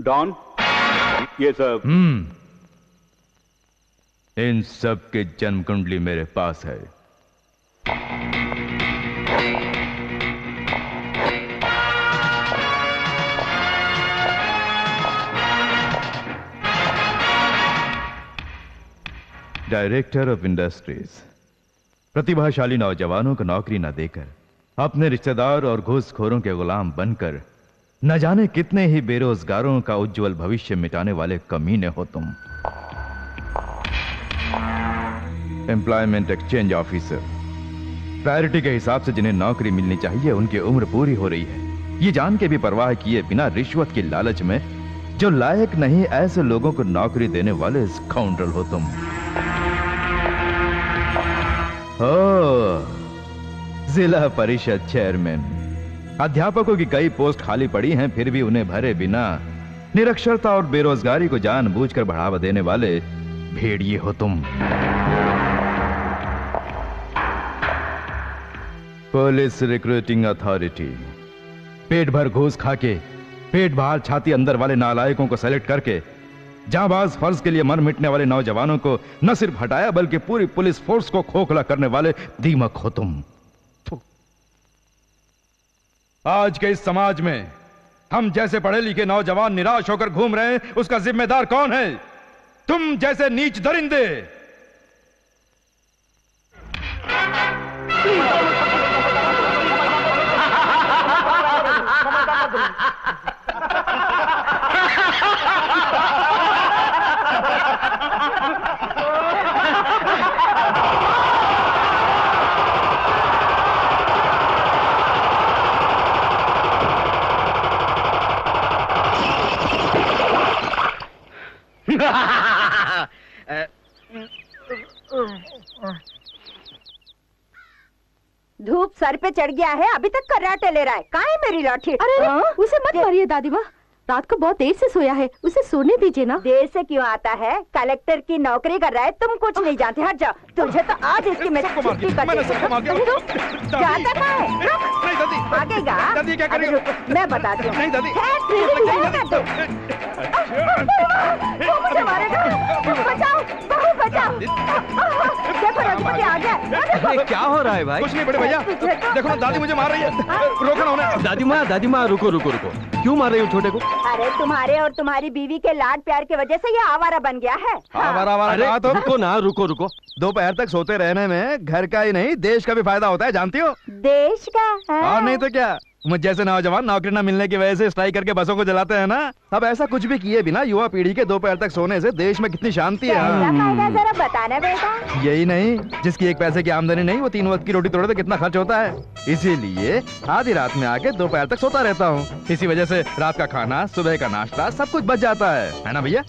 Don, ये सब इन सब के जन्म कुंडली मेरे पास है। डायरेक्टर ऑफ इंडस्ट्रीज प्रतिभाशाली नौजवानों को नौकरी न देकर अपने रिश्तेदार और घूसखोरों के गुलाम बनकर न जाने कितने ही बेरोजगारों का उज्जवल भविष्य मिटाने वाले कमीने हो तुम। एम्प्लॉयमेंट एक्सचेंज ऑफिसर, प्रायोरिटी के हिसाब से जिन्हें नौकरी मिलनी चाहिए उनकी उम्र पूरी हो रही है, ये जान के भी परवाह किए बिना रिश्वत की लालच में जो लायक नहीं ऐसे लोगों को नौकरी देने वाले स्काउंड्रल हो तुम। जिला परिषद चेयरमैन, अध्यापकों की कई पोस्ट खाली पड़ी हैं, फिर भी उन्हें भरे बिना निरक्षरता और बेरोजगारी को जानबूझकर बढ़ावा देने वाले भेड़िए हो तुम। पुलिस रिक्रूटिंग अथॉरिटी, पेट भर घूस खाके पेट बाहर छाती अंदर वाले नालायकों को सेलेक्ट करके जांबाज फर्ज के लिए मर मिटने वाले नौजवानों को न सिर्फ हटाया बल्कि पूरी पुलिस फोर्स को खोखला करने वाले दीमक हो तुम। आज के इस समाज में हम जैसे पढ़े लिखे नौजवान निराश होकर घूम रहे हैं, उसका जिम्मेदार कौन है? तुम जैसे नीच दरिंदे। धूप सर पे चढ़ गया है, अभी तक कराटे ले रहा है। कहाँ है मेरी लाठी? अरे उसे मत मारिए दादी माँ, रात को बहुत देर से सोया है, उसे सोने दीजिए ना। देर से क्यों आता है? कलेक्टर की नौकरी कर रहा है, तुम कुछ नहीं जानते। हट जाओ, तुझे तो आज इसकी मैं छुट्टी कर दूंगी। जाता कहाँ है? भागेगा? मैं बताती हूँ। मुझे मारेगा। बचाओ, बहू बचाओ। देखो रघुपति आ गया। क्या हो रहा है भाई? कुछ नहीं बड़े भैया, देखो ना दादी मुझे मार रही है, रोकना उन्हें। दादी माँ रुको रुको रुको, क्यों मार रही हो छोटे को? अरे तुम्हारे और तुम्हारी बीवी के लाड प्यार की वजह से ये आवारा बन गया है। आवारा तो रुको ना, रुको। दोपहर तक सोते रहने में घर का ही नहीं देश का भी फायदा होता है, जानती हो? देश का? और नहीं तो क्या, मुझ जैसे नौजवान नौकरी न मिलने की वजह से स्ट्राइक करके बसों को जलाते हैं ना। अब ऐसा कुछ भी किए बिना युवा पीढ़ी के दोपहर तक सोने से देश में कितनी शांति है। जरा बताना बेटा। यही नहीं, जिसकी एक पैसे की आमदनी नहीं वो 3 वक्त की रोटी तोड़े तो कितना खर्च होता है। इसीलिए आधी रात में आके दोपहर तक सोता रहता हूँ। इसी वजह से रात का खाना, सुबह का नाश्ता सब कुछ बच जाता है ना भैया?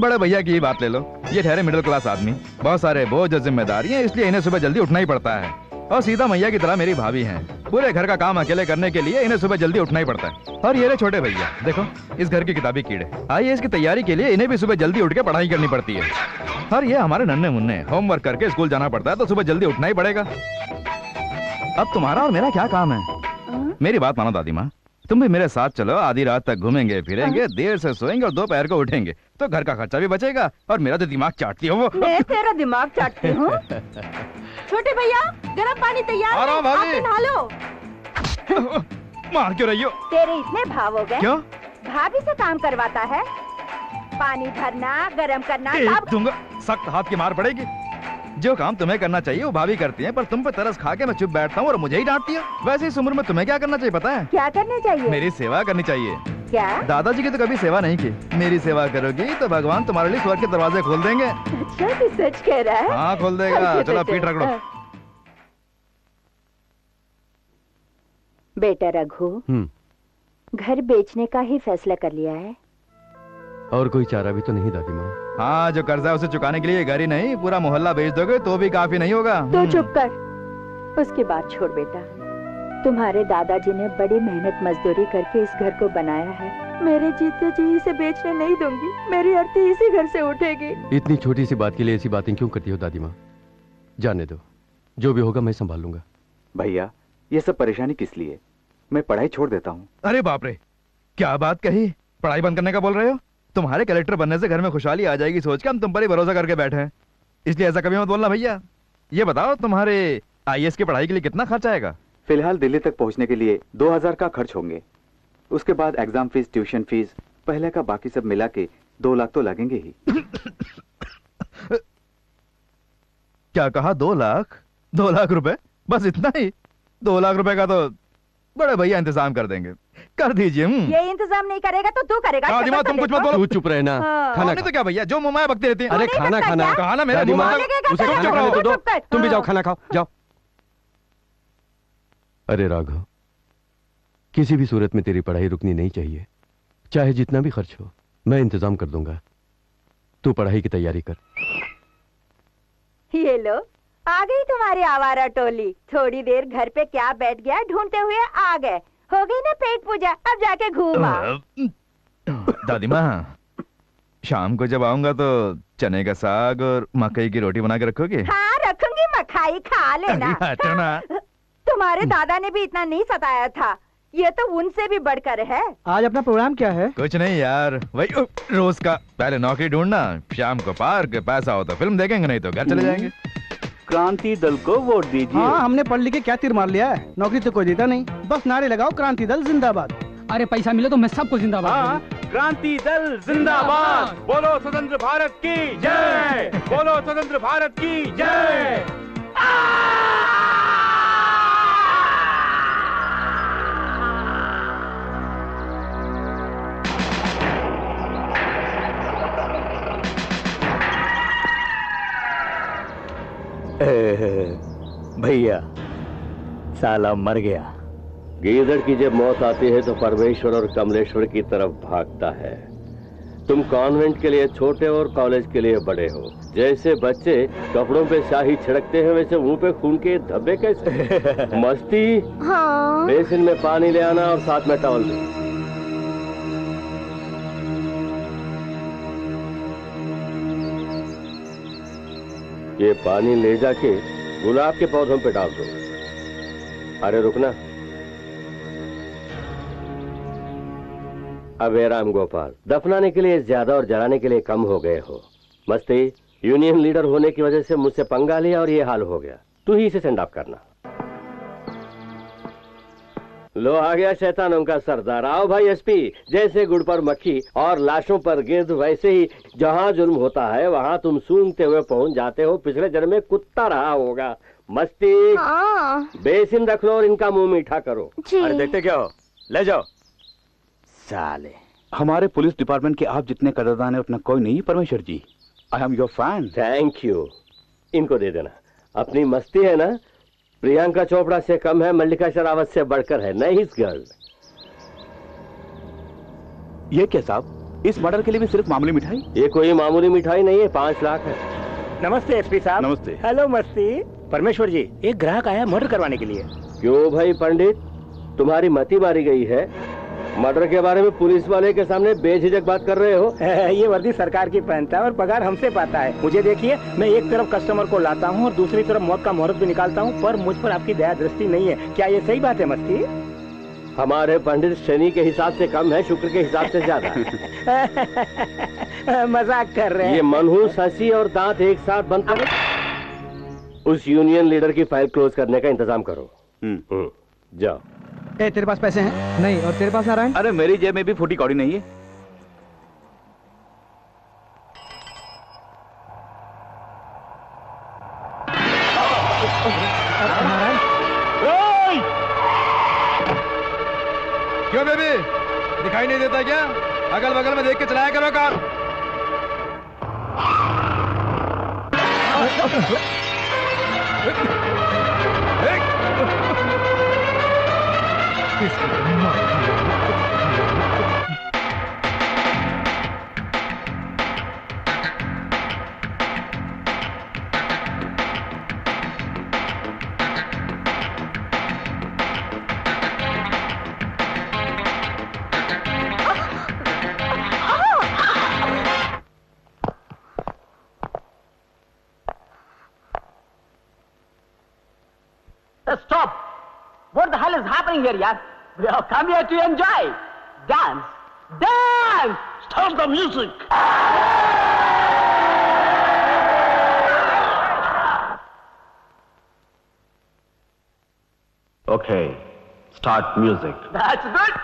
बड़े भैया की ही बात ले लो, ये ठहरे मिडिल क्लास आदमी, बहुत सारे बोझ और जिम्मेदारियां, इसलिए इन्हें सुबह जल्दी उठना ही पड़ता है। और सीता मैया की तरह मेरी भाभी हैं, पूरे घर का काम अकेले करने के लिए इन्हें सुबह जल्दी उठना ही पड़ता है। और ये रहे छोटे भैया, देखो इस घर की किताबी कीड़े, IAS की तैयारी के लिए इन्हें भी सुबह जल्दी उठ के पढ़ाई करनी पड़ती है। और ये हमारे नन्हे मुन्ने होमवर्क करके स्कूल जाना पड़ता है, तो सुबह जल्दी उठना ही पड़ेगा। अब तुम्हारा और मेरा क्या काम है? मेरी बात मानो दादी माँ, तुम भी मेरे साथ चलो, आधी रात तक घूमेंगे फिरेंगे, देर से सोएंगे और दोपहर को उठेंगे, तो घर का खर्चा भी बचेगा और मेरा तो दिमाग चाटती हो वो। मैं तेरा दिमाग चाटती हूँ। छोटे भैया गर्म पानी तैयार है, आप नहा लो। मार क्यों रही हो? तेरे इतने भाव हो गए? क्यों? भाभी से काम करवाता है, पानी भरना, गरम करना। दूंगा, सख्त हाथ की मार पड़ेगी। जो काम तुम्हें करना चाहिए वो भाभी करती है, पर तुम पे तरस खा के मैं चुप बैठता हूँ और मुझे ही डांटती है। वैसे इस उम्र में तुम्हें क्या करना चाहिए पता है? क्या करना चाहिए? मेरी सेवा करनी चाहिए। क्या? दादाजी की तो कभी सेवा नहीं की, मेरी सेवा करोगी तो भगवान तुम्हारे लिए स्वर्ग के दरवाजे खोल देंगे। अच्छा तू सच कह रहा है? हाँ खोल देगा। चलो पीठ रगड़ो। बेटा रघु, घर बेचने का ही फैसला कर लिया है? और कोई चारा भी तो नहीं दादी माँ? हाँ, जो कर्जा उसे चुकाने के लिए घर ही नहीं पूरा मोहल्ला बेच दोगे तो भी काफी नहीं होगा। तो चुप कर, उसकी बात छोड़ बेटा। तुम्हारे दादाजी ने बड़ी मेहनत मजदूरी करके इस घर को बनाया है। मेरे जीते जी इसे बेचने नहीं दूंगी, मेरी अर्थी इसी घर से उठेगी। इतनी छोटी सी बात के लिए ऐसी बातें क्यों करती हो दादी माँ? जाने दो, जो भी होगा मैं संभाल लूंगा। भैया ये सब परेशानी किस लिए? मैं पढ़ाई छोड़ देता हूँ। अरे बाप रे, क्या बात कही? पढ़ाई बंद करने का बोल रहे हो? तुम्हारे कलेक्टर बनने से घर में खुशहाली आ जाएगी सोच के हम तुम पर ही भरोसा करके बैठे हैं, इसलिए ऐसा कभी मत बोलना भैया। ये बताओ तुम्हारे आईएएस की पढ़ाई के लिए कितना खर्च आएगा? फिलहाल दिल्ली तक पहुंचने के लिए 2000 का खर्च होंगे। उसके बाद एग्जाम फीस, ट्यूशन फीस, पहले का बाकी सब मिला के 2 लाख तो लगेंगे ही। क्या कहा? 2 लाख? 2 लाख रुपए? बस इतना ही? 2 लाख रुपए का तो बड़े भैया इंतजाम कर देंगे। कर दीजिए। ये इंतजाम नहीं करेगा तो तू करेगा। दादी तुम कुछ मत बोलो। तू चुप रहना। खाना तो क्या भैया, जो मुंह में बकती रहती है। अरे खाना खाना। कहा ना मेरे दादी मुंह माँ, में उसे चुप खाना रहो। खाने तो दो। तुम भी जाओ, हाँ। खाना खाओ, जाओ। अरे राघव, किसी भी सूरत में तेरी पढ़ाई रुकनी नहीं चाहिए, चाहे जितना भी खर्च हो। मैं इंतजाम कर दूंगा, तू पढ़ाई की तैयारी कर। ये लो, आ गई तुम्हारी आवारा टोली। थोड़ी देर घर पे क्या बैठ गया, ढूंढते हुए आ गए। हो गई ना पेट पूजा, अब जाके घूमा। दादी माँ, शाम को जब आऊंगा तो चने का साग और मकई की रोटी बना के रखोगे? हाँ रखूंगी, मखाई खा लेना। हटो ना। तुम्हारे दादा ने भी इतना नहीं सताया था, ये तो उनसे भी बढ़कर है। आज अपना प्रोग्राम क्या है? कुछ नहीं यार, वही रोज का। पहले नौकरी ढूंढना, शाम को पार्क, पैसा हो तो फिल्म देखेंगे, नहीं तो घर चले जाएंगे। क्रांति दल को वोट दीजिए। हाँ, हमने पढ़ लिख के क्या तीर मार लिया है, नौकरी तो कोई देता नहीं। बस नारे लगाओ, क्रांति दल जिंदाबाद। अरे पैसा मिले तो मैं सबको जिंदाबाद। हाँ, क्रांति दल जिंदाबाद। बोलो स्वतंत्र भारत की जय, बोलो स्वतंत्र भारत की जय। भैया साला मर गया। गीदड़ की जब मौत आती है तो परमेश्वर और कमलेश्वर की तरफ भागता है। तुम कॉन्वेंट के लिए छोटे और कॉलेज के लिए बड़े हो। जैसे बच्चे कपड़ों पे स्याही छिड़कते हैं, वैसे मुंह पे खून के धब्बे कैसे? मस्ती। हाँ। बेसिन में पानी ले आना और साथ में टॉवल भी। ये पानी ले जाके गुलाब के पौधों पे डाल दो। अरे रुकना। अबे राम गोपाल, दफनाने के लिए ज्यादा और जलाने के लिए कम हो गए हो। मस्ती, यूनियन लीडर होने की वजह से मुझसे पंगा लिया और ये हाल हो गया। तू ही इसे सेंड ऑफ करना। लो आ गया शैतानों का सरदार। आओ भाई एसपी। जैसे गुड़ पर मक्खी और लाशों पर गिर्द, वैसे ही जहां जुल्म होता है वहां तुम सूंघते हुए पहुंच जाते हो। पिछले जन्म में कुत्ता रहा होगा। मस्ती। हाँ। बेसिन रख लो और इनका मुंह मीठा करो। अरे देखते क्या हो, ले जाओ। साले, हमारे पुलिस डिपार्टमेंट के आप जितने कदरदान है उतना कोई नहीं Parmeshwar ji. I am your fan. Thank you. इनको दे देना। अपनी मस्ती है ना, प्रियंका चोपड़ा से कम है, मल्लिका शेरावत से बढ़कर है। Nice girl. ये क्या साहब, इस मर्डर के लिए भी सिर्फ मामूली मिठाई? ये कोई मामूली मिठाई नहीं है, 5 लाख है। नमस्ते एसपी साहब। नमस्ते। हेलो मस्ती। परमेश्वर जी, एक ग्राहक आया मर्डर करवाने के लिए। क्यों भाई पंडित, तुम्हारी मति मारी गई है? मर्डर के बारे में पुलिस वाले के सामने बेझिझक बात कर रहे हो? ये वर्दी सरकार की पहनता है और पगार हमसे पाता है। मुझे देखिए, मैं एक तरफ कस्टमर को लाता हूँ और दूसरी तरफ मौत का मुहूर्त भी निकालता हूँ, पर मुझ पर आपकी दया दृष्टि नहीं है। क्या ये सही बात है मस्ती? हमारे पंडित शनि के हिसाब से कम है, शुक्र के हिसाब से ज्यादा। मजाक कर रहे हैं। ये मनहूस हंसी और दांत एक साथ बंद करो। उस यूनियन लीडर की फाइल क्लोज करने का इंतजाम करो। जाओ। तेरे पास पैसे हैं? नहीं। और तेरे पास नारायण? अरे मेरी जेब में भी फूटी कौड़ी नहीं है। क्यों बेबी, दिखाई नहीं देता क्या? अगल बगल में देख के चलाया करो car. Stop! What the hell is happening here, yaar? We have come here to enjoy. Dance. Dance! Stop the music! Okay, start music. That's good!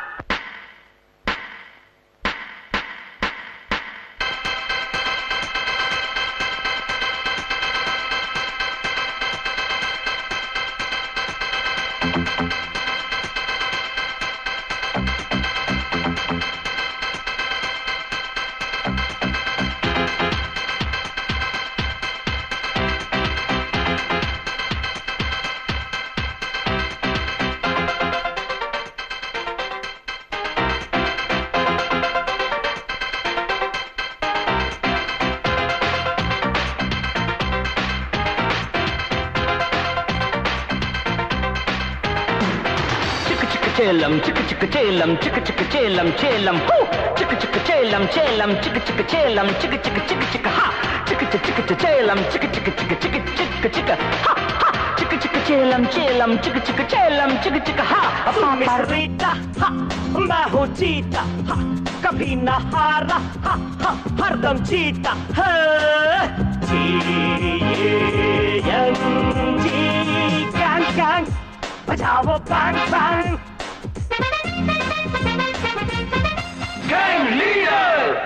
Chelam, chicka chicka chelam, chicka chicka chelam, chelam, hoo! Chicka chicka chelam, chelam, chicka chicka chelam, chicka chicka chicka chicka ha! Chicka chicka chicka chelam, chicka chicka chicka chicka chicka chicka ha! Ha! Chicka chicka chelam, chelam, chicka chicka chelam, chicka chicka ha! Paparita, ha! मैं हूँ चीता, हा! कभी न हारा, हा! हा! हरदम चीता, हा! gang gang, बजाओ bang bang. Gang leader!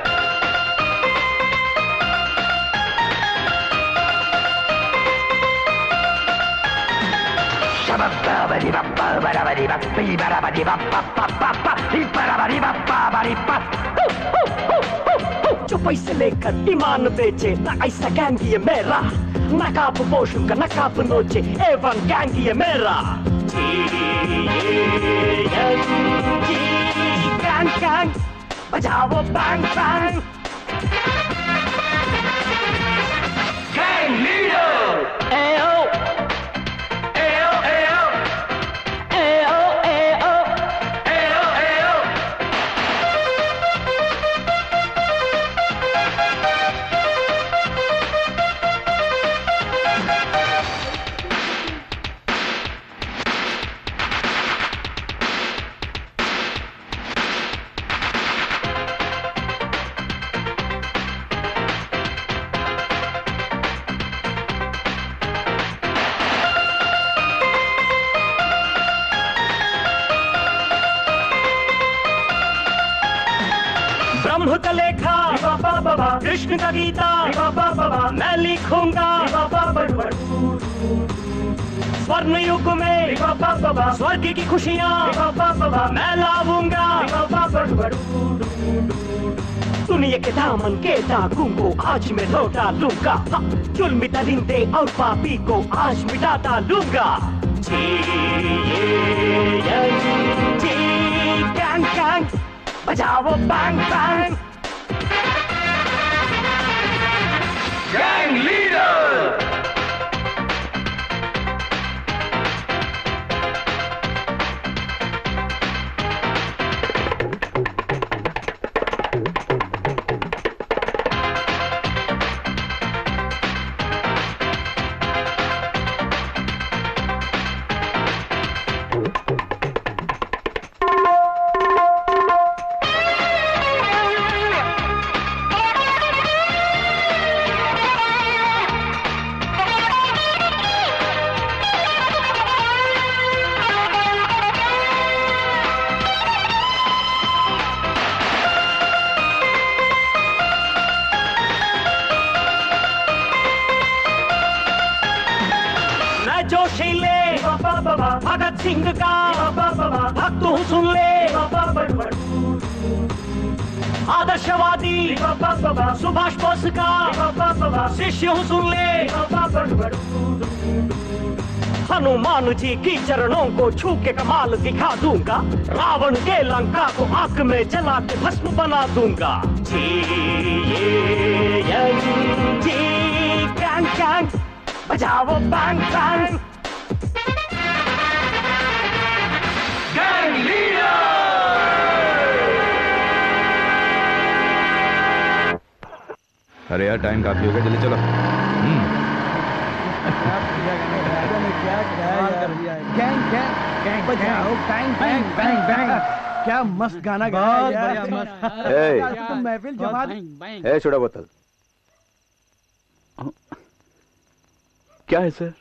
जो पैसे लेकर ईमान बेचे ना ऐसा गैंग ये मेरा नकाब पोषूंगा नकाब नोचे एवं गैंग ये मेरा गैंग गैंग बजाओ बैंग बैंग Gang leader! एओ Ayo, ayo, एओ एओ ayo, ayo! ब्रह्म का लेखा कृष्ण का गीता मैं लिखूंगा स्वर्ण युग में स्वर्ग की खुशियाँ मैं लाऊंगा दुनिया के दामन के दागों को आज मैं लौटा लूंगा जुल्मी दरिंदे और पापी को आज मिटा डालूंगा गैंग गैंग बजाओ बैंग बैंग Gang leader! जोशीले भगत सिंह का भक्त हूँ सुन ले आदर्शवादी सुभाष बोस का शिष्य हूँ सुन ले हनुमान जी की चरणों को छू के कमाल दिखा दूंगा रावण के लंका को आग में जला के भस्म बना दूंगा जी गैंग गैंग बजाओ बैंग बैंग Gang leader! अरे यार टाइम काफी हो गया जल्दी चलो गैंग गैंग गैंग बजाओ बैंग बैंग बैंग बैंग क्या मस्त गाना गाया यार। तो महफिल जमा दी। छोटा बोतल। क्या है सर?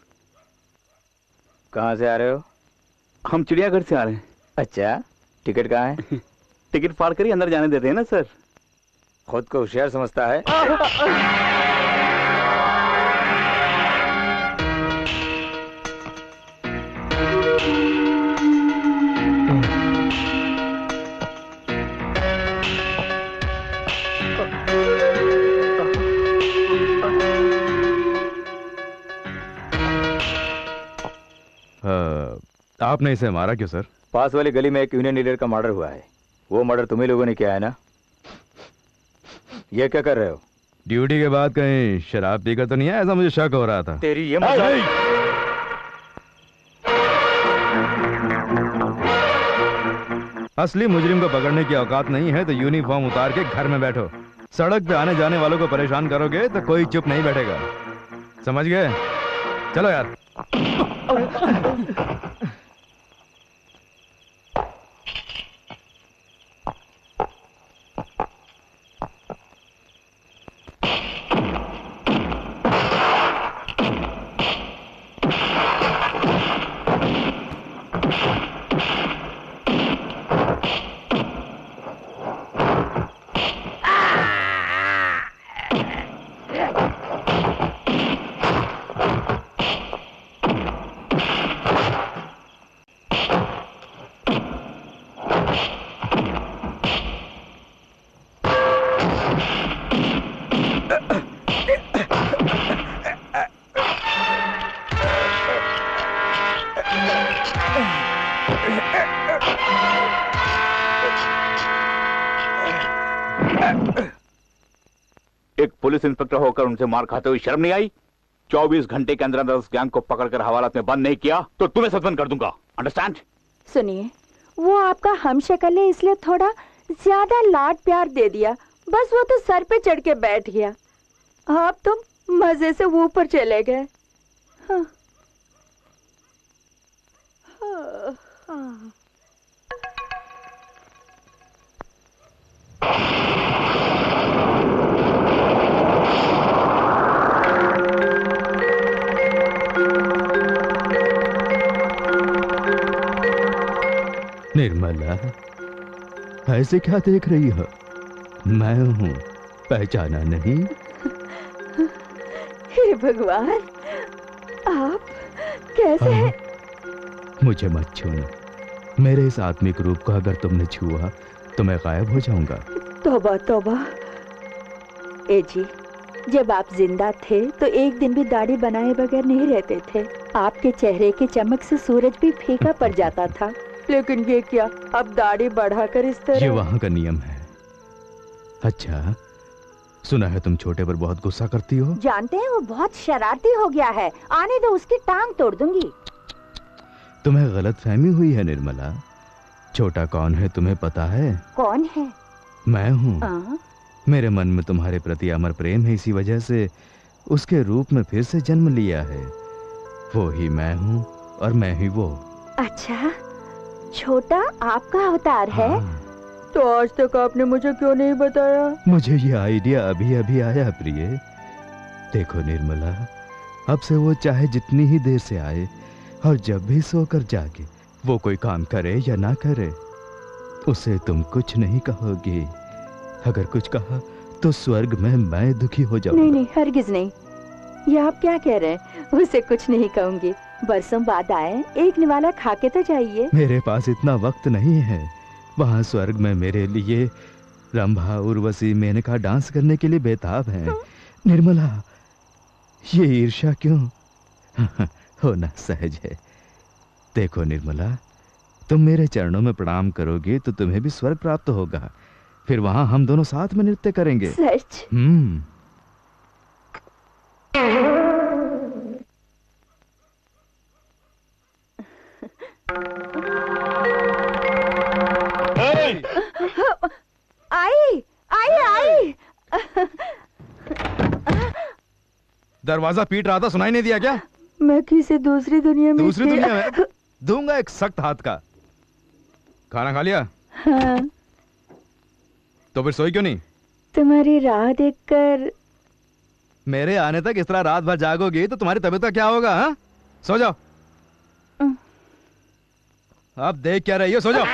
कहाँ से आ रहे हो? हम चिड़ियाघर से आ रहे हैं। अच्छा, टिकट कहाँ है? टिकट फाड़ कर ही अंदर जाने देते हैं ना सर। खुद को होशियार समझता है। आपने इसे मारा क्यों सर? पास वाली गली में एक यूनियन लीडर का मर्डर हुआ है। वो मर्डर तुम्ही लोगों ने किया है ना? ये क्या कर रहे हो? ड्यूटी के बाद कहीं शराब पीकर तो नहीं है? ऐसा मुझे शक हो रहा था। तेरी ये मजाक। असली मुजरिम को पकड़ने की औकात नहीं है तो यूनिफॉर्म उतार के घर में बैठो। सड़क पे आने जाने वालों को परेशान करोगे तो कोई चुप नहीं बैठेगा। समझ गए? चलो यार। एक पुलिस इंस्पेक्टर होकर उनसे मार खाते हुए शर्म नहीं आई? 24 घंटे के अंदर अंदर उस गैंग को पकड़कर हवालात में बंद नहीं किया तो तुम्हें सस्पेंड कर दूंगा। अंडरस्टैंड? सुनिए, वो आपका हमशक्ल है इसलिए थोड़ा ज्यादा लाड प्यार दे दिया, बस वो तो सर पे चढ़ के बैठ गया। आप तुम मजे से वो ऊपर चले गए। हाँ। हाँ। हाँ। निर्मला, ऐसे क्या देख रही हो? मैं हूँ, पहचाना नहीं? हे भगवान, आप कैसे हैं? मुझे मत छूना। मेरे इस आत्मिक रूप को अगर तुमने छुआ तो मैं गायब हो जाऊंगा। तौबा तौबा। ए जी, जब आप जिंदा थे तो एक दिन भी दाढ़ी बनाए बगैर नहीं रहते थे। आपके चेहरे की चमक से सूरज भी फीका पड़ जाता था, लेकिन ये क्या, अब दाढ़ी बढ़ाकर इस तरह? ये वहां का नियम है। अच्छा, सुना है तुम छोटे पर बहुत गुस्सा करती हो? जानते हैं वो बहुत शरारती हो गया है, आने दो उसकी टांग तोड़ दूंगी। तुम्हें गलतफहमी हुई है निर्मला। छोटा कौन है तुम्हें पता है? कौन है? मैं हूँ। मेरे मन में तुम्हारे प्रति अमर प्रेम है, इसी वजह से उसके रूप में फिर से जन्म लिया है। वो ही मैं हूँ और मैं ही वो। अच्छा, छोटा आपका अवतार है? तो आज तक आपने मुझे क्यों नहीं बताया? मुझे ये आइडिया अभी अभी आया प्रिय। देखो निर्मला, अब से वो चाहे जितनी ही देर से आए और जब भी सोकर जागे, वो कोई काम करे या ना करे, उसे तुम कुछ नहीं कहोगी। अगर कुछ कहा तो स्वर्ग में मैं दुखी हो जाऊंगा। नहीं नहीं, हरगिज नहीं। ये आप क्या कह रहे हैं? उसे कुछ नहीं कहूंगी। बरसों बाद आए, एक निवाला खा के तो जाइए। मेरे पास इतना वक्त नहीं है। वहाँ स्वर्ग में मेरे लिए रंभा, उर्वशी, मेनका डांस करने के लिए बेताब हैं। निर्मला, ये ईर्ष्या क्यों? होना सहज है। देखो निर्मला, तुम मेरे चरणों में प्रणाम करोगे तो तुम्हें भी स्वर्ग प्राप्त होगा। फिर वहाँ हम दोनों साथ में नृत्य करेंगे। सच? आई आई आई। दरवाजा पीट रहा था, सुनाई नहीं दिया क्या? मैं किसी दूसरी दुनिया में दूसरी दुनिया में दूंगा एक सख्त हाथ का। खाना खा लिया? हाँ, तो फिर सोई क्यों नहीं? तुम्हारी राह देखकर। मेरे आने तक इस तरह रात भर जागोगी तो तुम्हारी तबीयत का क्या होगा? हाँ, सो जाओ। आप देख क्या रही हो, सो जाओ।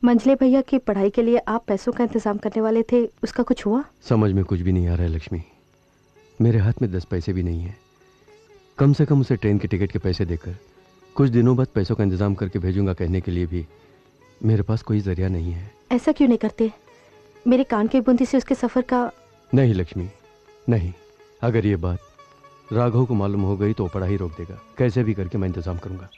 मंझले भैया की पढ़ाई के लिए आप पैसों का इंतजाम करने वाले थे, उसका कुछ हुआ? समझ में कुछ भी नहीं आ रहा है लक्ष्मी। मेरे हाथ में 10 पैसे भी नहीं है। कम से कम उसे ट्रेन के टिकट के पैसे देकर कुछ दिनों बाद पैसों का इंतजाम करके भेजूंगा कहने के लिए भी मेरे पास कोई जरिया नहीं है। ऐसा क्यों नहीं करते? मेरे कान की बूंदी से उसके सफर का। नहीं लक्ष्मी, नहीं। अगर ये बात राघव को मालूम हो गई तो वो पढ़ाई रोक देगा। कैसे भी करके मैं इंतजाम करूंगा।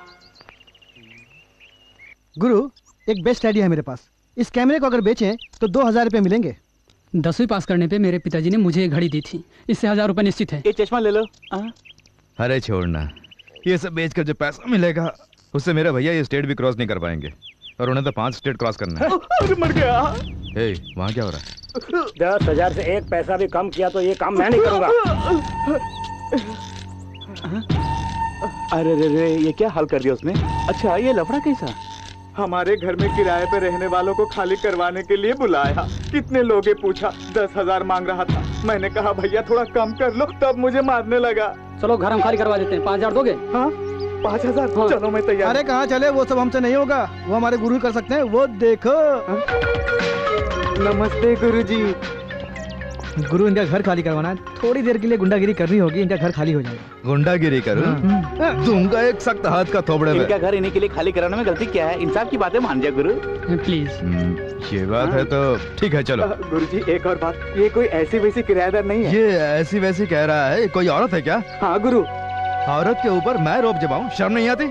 गुरु, एक बेस्ट आइडिया है मेरे पास। इस कैमरे को अगर बेचें तो 2000 रुपये मिलेंगे। 10वीं पास करने पे मेरे पिताजी ने मुझे एक घड़ी दी थी, इससे 1000 रुपये निश्चित है। ये चश्मा ले लो। अरे छोड़ना, ये सब बेचकर जो पैसा मिलेगा उससे मेरे भैया ये स्टेट भी क्रॉस नहीं कर पाएंगे, और उन्हें तो 5 स्टेट क्रॉस करना है। अरे मर गया। वहाँ क्या हो रहा है? 10,000 से एक पैसा भी कम किया तो ये काम मैं नहीं करूंगा। अरे रे रे, ये क्या हाल कर दिया उसने? अच्छा, ये लफड़ा कैसा? हमारे घर में किराए पे रहने वालों को खाली करवाने के लिए बुलाया। कितने लोगे पूछा, 10,000 मांग रहा था। मैंने कहा भैया थोड़ा कम कर लो, तब मुझे मारने लगा। चलो घर हम खाली करवा देते हैं, 5,000 दोगे? हाँ 5,000। हाँ। चलो मैं तैयार। अरे कहाँ चले, वो सब हमसे नहीं होगा। वो हमारे गुरु कर सकते हैं। वो देखो। नमस्ते गुरुजी। गुरु, इनका घर खाली करवाना है। थोड़ी देर के लिए गुंडागिरी करनी होगी, इनका घर खाली हो जाएगा। गुंडागिरी करूं? दूंगा एक सख्त हाथ का थोबड़े में। इनका घर इन्हीं के लिए खाली कराने में गलती क्या है? इंसाफ की बातें मान जा गुरु, प्लीज। ये बात है तो ठीक है, चलो। गुरुजी एक और बात, ये कोई ऐसी वैसी किराएदार नहीं है। ये ऐसी वैसी कह रहा है, कोई औरत है क्या? हाँ गुरु। औरत के ऊपर मैं रोब जमाऊं? शर्म नहीं आती?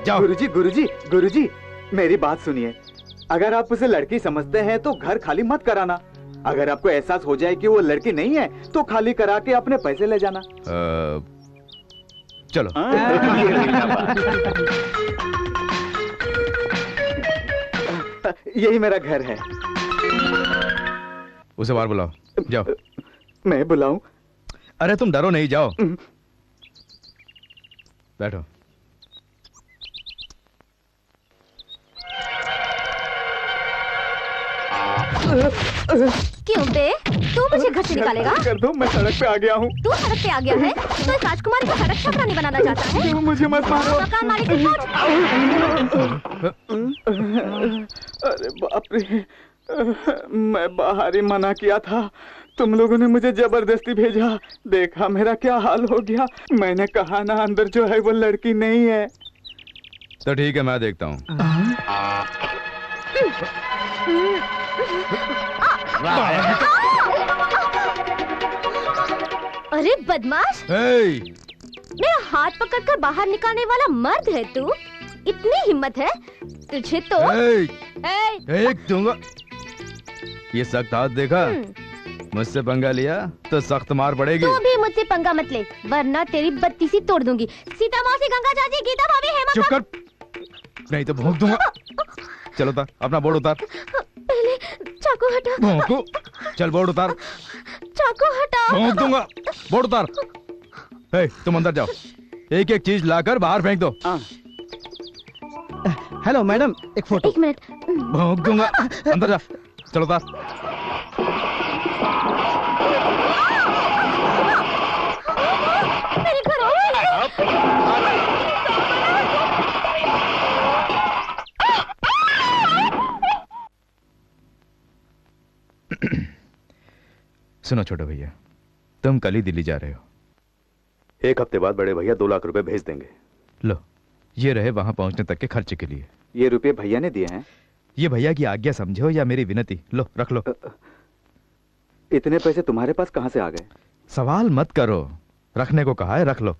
जाओ। गुरुजी गुरुजी गुरुजी, मेरी बात सुनिए। अगर आप उसे लड़की समझते हैं तो घर खाली मत कराना। अगर आपको एहसास हो जाए कि वो लड़की नहीं है तो खाली करा के अपने पैसे ले जाना। चलो। यही मेरा घर है। उसे बाहर बुलाओ, जाओ। मैं बुलाऊं? अरे तुम डरो नहीं, जाओ। बैठो। क्यों बे, तू मुझे घर से निकालेगा? कर दो, मैं सड़क पे आ गया हूँ। तू सड़क पे आ गया है तो इस राजकुमारी को सड़क छात्रानी बनाना चाहता है? मुझे मत मारो। मकान मालिक की सोच। अरे बाप रे, मैं बाहर ही मना किया था, तुम लोगों ने मुझे जबरदस्ती भेजा। देखा मेरा क्या हाल हो गया। मैंने कहा ना अंदर जो है वो लड़की नहीं है। तो ठीक है, मैं देखता हूँ। अरे बदमाश, मेरा हाथ पकड़कर बाहर निकालने वाला मर्द है तू? इतनी हिम्मत है तुझे तो। एक दूंगा। ये सख्त हाथ देखा? मुझसे पंगा लिया तो सख्त मार पड़ेगी। तू भी मुझसे पंगा मत ले, वरना तेरी बत्तीसी तोड़ दूंगी। सीता मौसी, गंगा चाची, गीता भाभी, हेमा। चुप कर, नहीं तो भोंक दूंगा। चलो उतार अपना बोर्ड उतार। पहले चाकू हटा। भोंकू। चल बोर्ड उतार। चाकू हटा। भोंक दूंगा। बोर्ड उतार। तुम अंदर जाओ, एक एक चीज लाकर बाहर फेंक दो। हेलो मैडम, एक फोटो। 1 मिनट। भोंक दूंगा। अंदर जा। चलो उतार। मेरे घर सुनो छोटे भैया, तुम कल ही दिल्ली जा रहे हो। 1 हफ्ते बाद बड़े भैया 2 लाख रुपए भेज देंगे। लो, ये रहे वहां पहुंचने तक के खर्चे के लिए। ये रुपए भैया ने दिए हैं? ये भैया की आज्ञा समझो या मेरी विनती। लो रख लो। इतने पैसे तुम्हारे पास कहां से आ गए? सवाल मत करो, रखने को कहा है रख लो।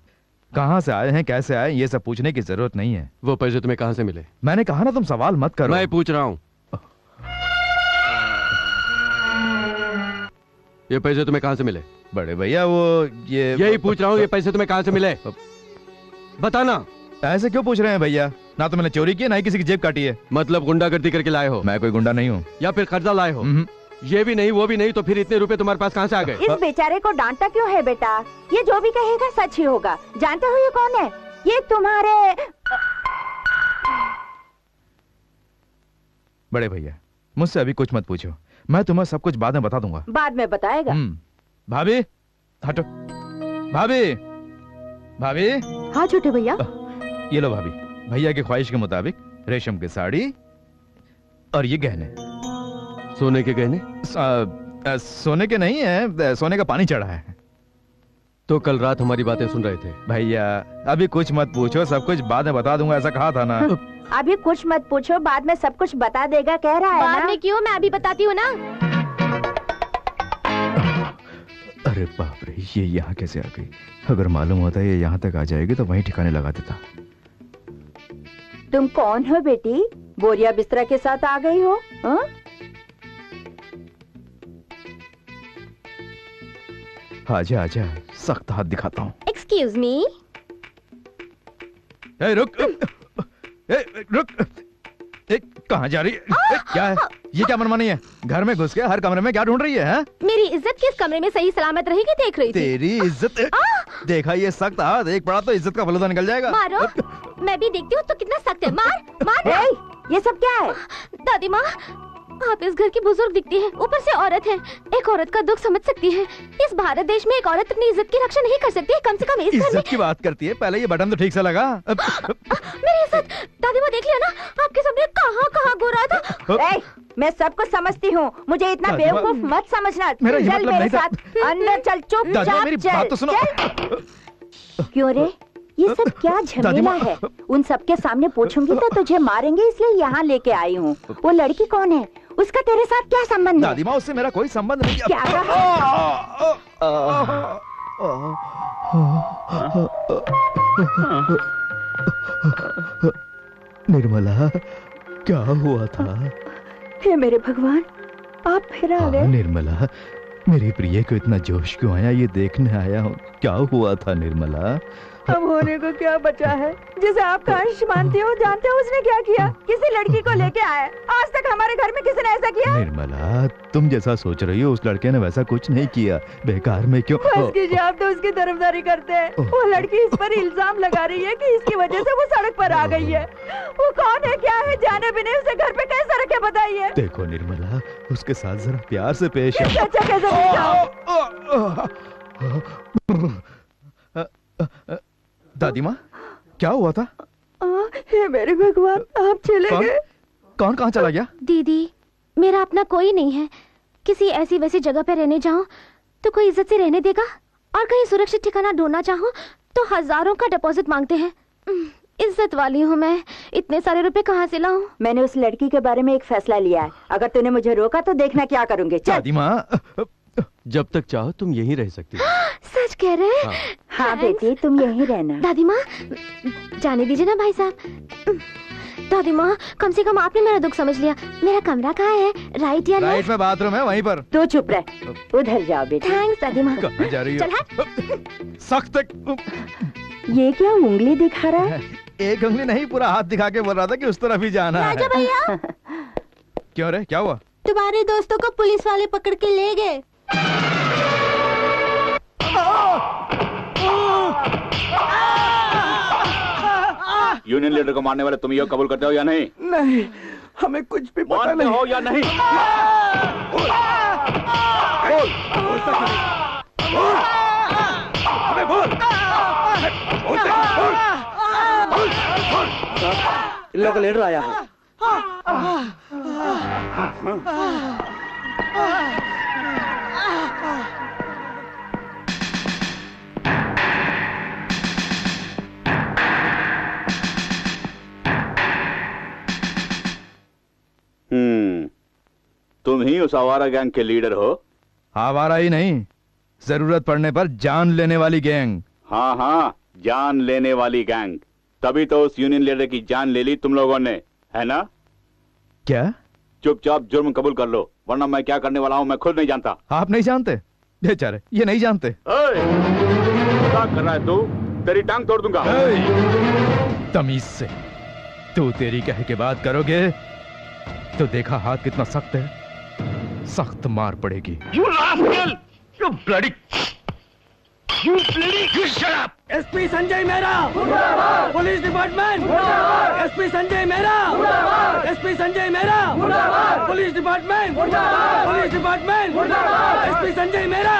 कहां से आए हैं, कैसे आए, ये सब पूछने की जरूरत नहीं है। वो पैसे तुम्हें कहां से मिले? मैंने कहा ना, तुम सवाल मत करो। मैं पूछ रहा हूं। ये पैसे तुम्हें कहां से मिले? बड़े भैया वो ये यही पूछ रहा हूँ, ये पैसे तुम्हें कहां से मिले? बताना। ऐसे क्यों पूछ रहे हैं भैया? ना तो मैंने चोरी की, ना ही किसी की जेब काटी है। मतलब गुंडागर्दी करके लाए हो? मैं कोई गुंडा नहीं हूँ। या फिर कर्जा लाए हो? ये भी नहीं वो भी नहीं तो फिर इतने रुपए तुम्हारे पास कहाँ से आ गए? इस बेचारे को डांटता क्यों है बेटा? ये जो भी कहेगा सच ही होगा। जानते हो ये कौन है? ये तुम्हारे बड़े भैया, मुझसे अभी कुछ मत पूछो, मैं तुम्हें सब कुछ बाद में बता दूंगा। बाद में बताएगा। भाभी हटो। भाभी, भाभी। हाँ छोटे भैया। ये लो भाभी, भैया की ख्वाहिश के मुताबिक रेशम की साड़ी और ये गहने। सोने के गहने? सोने के नहीं है, सोने का पानी चढ़ा है। तो कल रात हमारी बातें सुन रहे थे। भैया अभी कुछ मत पूछो, सब कुछ बाद में बता दूंगा, ऐसा कहा था ना। अभी कुछ मत पूछो, बाद में सब कुछ बता देगा कह रहा है ना। बाद में क्यों, मैं अभी बताती हूँ ना। अरे बाप रे, ये यहाँ कैसे आ गई? अगर मालूम होता ये यहाँ तक आ जाएगी तो वहीं ठिकाने लगा देता। तुम कौन हो बेटी? बोरिया बिस्तरा के साथ आ गई हो? हा? आजा आजा, सख्त हाथ दिखाता हूँ। Excuse me. रुक रुक, कहाँ जा रही है? क्या है ये? क्या मनमानी है? घर में घुस के हर कमरे में क्या ढूंढ रही है? मेरी इज्जत किस कमरे में सही सलामत रहेगी देख रही थी। तेरी इज्जत? देखा ये सख्त हाथ, एक पड़ा तो इज्जत का फलूदा निकल जाएगा। मारो, मैं भी देखती हूँ तो कितना सख्त है। मार मार। ये सब क्या है? दादी माँ, आप इस घर की बुजुर्ग दिखती है, ऊपर से औरत है। एक औरत का दुख समझ सकती है। इस भारत देश में एक औरत अपनी इज्जत की रक्षा नहीं कर सकती है, कम से कम इस घर में। इज्जत की बात करती है, पहले ये बटन तो ठीक से लगा। मेरी इज्जत दादी माँ देख लिया ना, आपके सामने कहाँ गोरा था। मैं सब कुछ समझती हूँ, मुझे इतना बेवकूफ मत समझना। मेरा ये चल मतलब मेरे नहीं था। साथ अंदर चल, चुपचाप मेरी चल। बात तो सुनो। क्यों रे, ये सब क्या झमेला है? उन सबके सामने पूछूंगी तो तुझे मारेंगे, इसलिए यहाँ लेके आई हूँ। वो लड़की कौन है? उसका तेरे साथ क्या संबंध है? दादी माँ, उससे मेरा कोई संबंध नहीं। क्या निर्मला, क्या हुआ था? हे मेरे भगवान, आप फिर आ गए। निर्मला, मेरी प्रिय को इतना जोश क्यों आया? ये देखने आया हूँ, क्या हुआ था निर्मला? अब होने को क्या बचा है? जिसे आप काश मानते हो, जानते हो उसने क्या किया? किसी लड़की को लेके आया। आज तक हमारे घर में किसी ने ऐसा किया? निर्मला, तुम जैसा सोच रही हो उस लड़के ने वैसा कुछ नहीं किया। बेकार में क्यों? बस कीजिए, आप तो उसकी तरफदारी करते हैं। वो लड़की इस पर इल्जाम लगा रही है कि इसकी वजह से वो सड़क पर आ गई है। वो कौन है, क्या है, जाने भी नहीं उसे घर पे कैसे रखे बताइए। देखो निर्मला, उसके साथ जरा प्यार से पेश आओ। अच्छा कैसे दादी माँ, क्या हुआ था? हे मेरे भगवान, आप चले गए। कौन कहाँ चला गया? दीदी, मेरा अपना कोई नहीं है। किसी ऐसी वैसी जगह पे रहने जाऊं तो कोई इज्जत से रहने देगा, और कहीं सुरक्षित ठिकाना ढूंढना चाहूं तो हजारों का डिपॉजिट मांगते हैं। इज्जत वाली हूँ मैं, इतने सारे रुपए कहाँ से लाऊं? मैंने उस लड़की के बारे में एक फैसला लिया है। अगर तूने मुझे रोका तो देखना क्या करूंगी। दादी माँ, जब तक चाहो तुम यहीं रह सकती हो। सच कह रहे हैं? हाँ बेटी, तुम यहीं रहना। दादी माँ, जाने दीजिए ना भाई साहब। दादी माँ, कम से कम आपने मेरा दुख समझ लिया। मेरा कमरा कहाँ है, राइट या राइट में बाथरूम है, वहीं पर। तू चुप रह, उधर जाओ बेटी। थैंक्स दादी माँ। कहाँ जा रही हो? चल हट। सख्त। ये क्या उंगली दिखा रहा है? एक उंगली नहीं, पूरा हाथ दिखा के बोल रहा था कि उस तरफ ही जाना है। राजा भैया। क्यों रे, क्या हुआ? तुम्हारे दोस्तों को पुलिस वाले पकड़ के ले गए। यूनियन लीडर को मारने वाले तुम ये कबूल करते हो या नहीं? नहीं, हमें कुछ भी पता नहीं। हो या नहीं? इन लोगों का लीडर आया है। तुम ही उस आवारा गैंग के लीडर हो? आवारा ही नहीं, जरूरत पड़ने पर जान लेने वाली गैंग। हाँ हाँ, जान लेने वाली गैंग। तभी तो उस यूनियन लीडर की जान ले ली तुम लोगों ने, है ना? क्या? चुपचाप जुर्म कबूल कर लो, वरना मैं क्या करने वाला हूँ मैं खुद नहीं जानता। आप नहीं जानते? बेचारे ये नहीं जानते। क्या कर रहा है तू? तेरी टांग तोड़ दूंगा। तमीज से। तू तेरी कह के बात करोगे तो देखा हाथ कितना सख्त है। सख्त मार पड़ेगी। You rascal! You bloody... You bloody... You shut up! SP Sanjay Mehra, police department, SP Sanjay Mehra, SP Sanjay Mehra, police department, police department, SP Sanjay Mehra,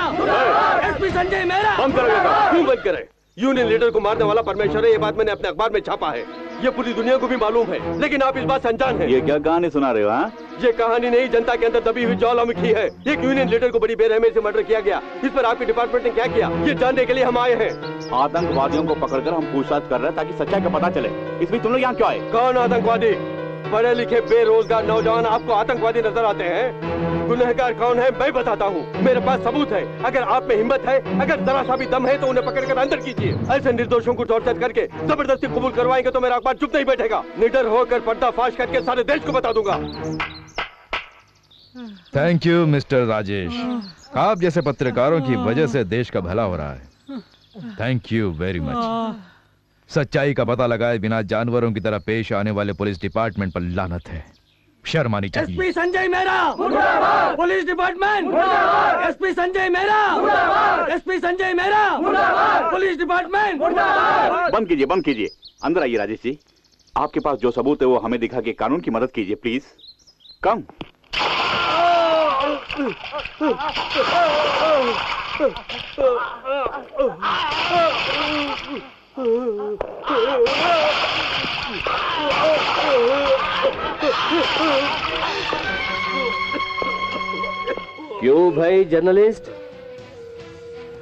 SP Sanjay Mehra. बंद करेगा, क्यों बंद करे? यूनियन लीडर को मारने वाला परमेश्वर है, ये बात मैंने अपने अखबार में छापा है। ये पूरी दुनिया को भी मालूम है, लेकिन आप इस बात से अनजान हैं। ये क्या कहानी सुना रहे हो? हाँ, ये कहानी नहीं, जनता के अंदर दबी हुई ज्वालामुखी है। एक यूनियन लीडर को बड़ी बेरहमी से मर्डर किया गया। इस पर आपके डिपार्टमेंट ने क्या किया, ये जानने के लिए हम आए हैं। आतंकवादियों को पकड़कर हम पूछताछ कर रहे हैं ताकि सच्चाई का पता चले। इसमें तुम लोग यहाँ क्यों आए? कौन आतंकवादी? पढ़े लिखे बेरोजगार नौजवान आपको आतंकवादी नजर आते हैं? गुनहगार कौन है मैं बताता हूँ। मेरे पास सबूत है। अगर आप में हिम्मत है, अगर जरा सा भी दम है तो उन्हें पकड़कर अंदर कीजिए। ऐसे निर्दोषों को टॉर्चर करके जबरदस्ती कबूल करवाएंगे तो मेरा अखबार चुप नहीं बैठेगा। निडर होकर पर्दाफाश करके सारे देश को बता दूंगा। थैंक यू मिस्टर राजेश, आप जैसे पत्रकारों की वजह से देश का भला हो रहा है। Thank you very much. सच्चाई का पता लगाए बिना जानवरों की तरह पेश आने वाले पुलिस डिपार्टमेंट पर लानत है। शर्म आनी चाहिए। SP Sanjay Mehra, police department, SP Sanjay Mehra, SP Sanjay Mehra, police department. बंद कीजिए, बंद कीजिए। अंदर आइए राजेश जी। आपके पास जो सबूत है वो हमें दिखा के कानून की मदद कीजिए प्लीज। कम। क्यों भाई जर्नलिस्ट,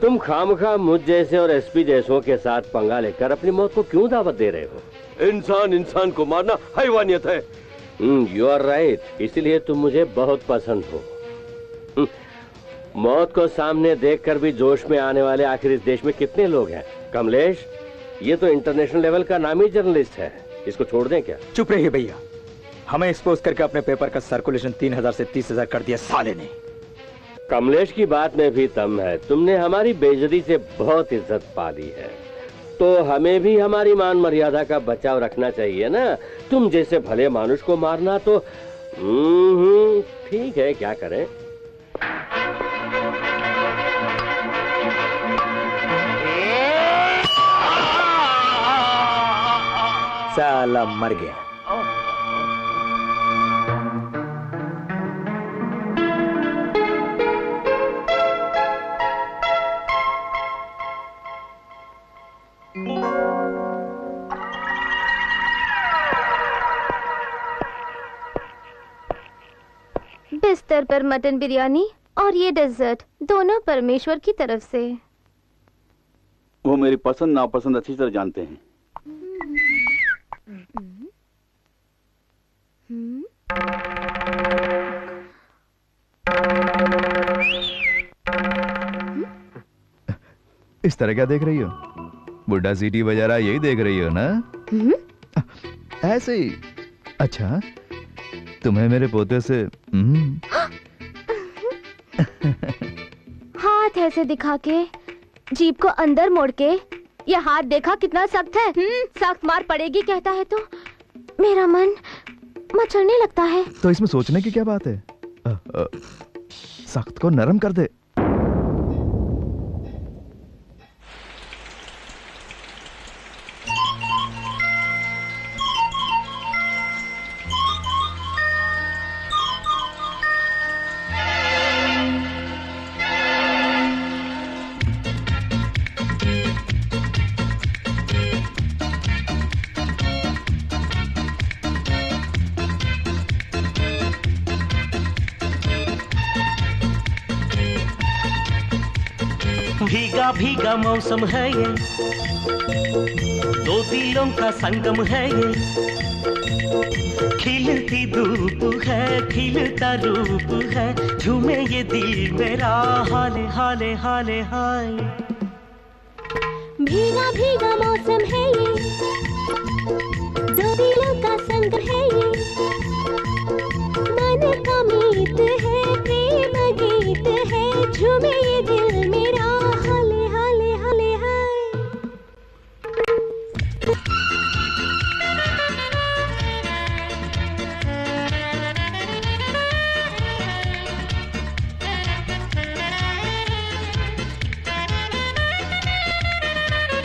तुम खामखा मुझ जैसे और एसपी जैसों के साथ पंगा लेकर अपनी मौत को क्यों दावत दे रहे हो? इंसान इंसान को मारना हैवानियत है। यू आर राइट, इसीलिए तुम मुझे बहुत पसंद हो। मौत को सामने देखकर भी जोश में आने वाले आखिर इस देश में कितने लोग हैं? कमलेश, ये तो इंटरनेशनल लेवल का नामी जर्नलिस्ट है, इसको छोड़ दें क्या? चुप रहिए भैया, हमें एक्सपोज करके अपने पेपर का सर्कुलेशन 3000 से 30,000 कर दिया साले ने। कमलेश की बात में भी दम है। तुमने हमारी बेइज्जती से बहुत इज्जत पा ली है, तो हमें भी हमारी मान मर्यादा का बचाव रखना चाहिए ना। तुम जैसे भले मानुष को मारना तो ठीक है, क्या करें। साला मर गया। बिस्तर पर मटन बिरयानी और ये डेजर्ट दोनों परमेश्वर की तरफ से। वो मेरी पसंद नापसंद अच्छी तरह जानते हैं। इस तरह क्या देख रही हो? बुढ़ा सीटी बजा रहा यही देख रही हो ना? ऐसे ही। अच्छा, तुम्हें मेरे पोते से हाथ ऐसे दिखा के, जीप को अंदर मोड़ के, ये हाथ देखा कितना सख्त है। सख्त मार पड़ेगी कहता है तो मेरा मन मचलने लगता है। तो इसमें सोचने की क्या बात है? सख्त को नरम कर दे। भीगा भीगा मौसम है ये, दो दिलों का संगम है ये। खिलती धूप है, खिलता रूप है, झूमे ये दिल मेरा हाले हाले हाले हाय। भीगा भीगा मौसम है ये, दो दिलों का संगम है ये। मन का मीत है, प्रेम गीत है, झूमे ये दिल मेरा हाले हाले हाले हाय।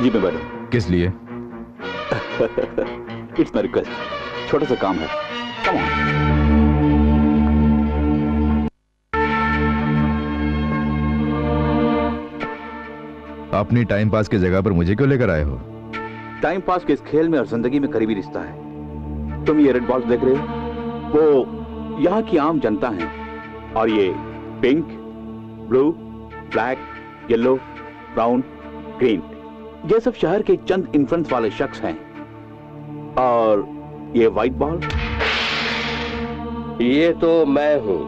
जी मैं बैठू। किस लिए? इट्स माय रिक्वेस्ट, छोटा सा काम है। Come on. अपनी टाइम पास की जगह पर मुझे क्यों लेकर आए हो? टाइम पास के इस खेल में और जिंदगी में करीबी रिश्ता है। तुम ये रेड बॉल्स देख रहे हो, वो यहाँ की आम जनता है, और ये pink, blue, black, yellow, brown, green, ये सब शहर के चंद इन्फ्लुएंस वाले शख्स हैं। और ये व्हाइट बॉल, ये तो मैं हूं।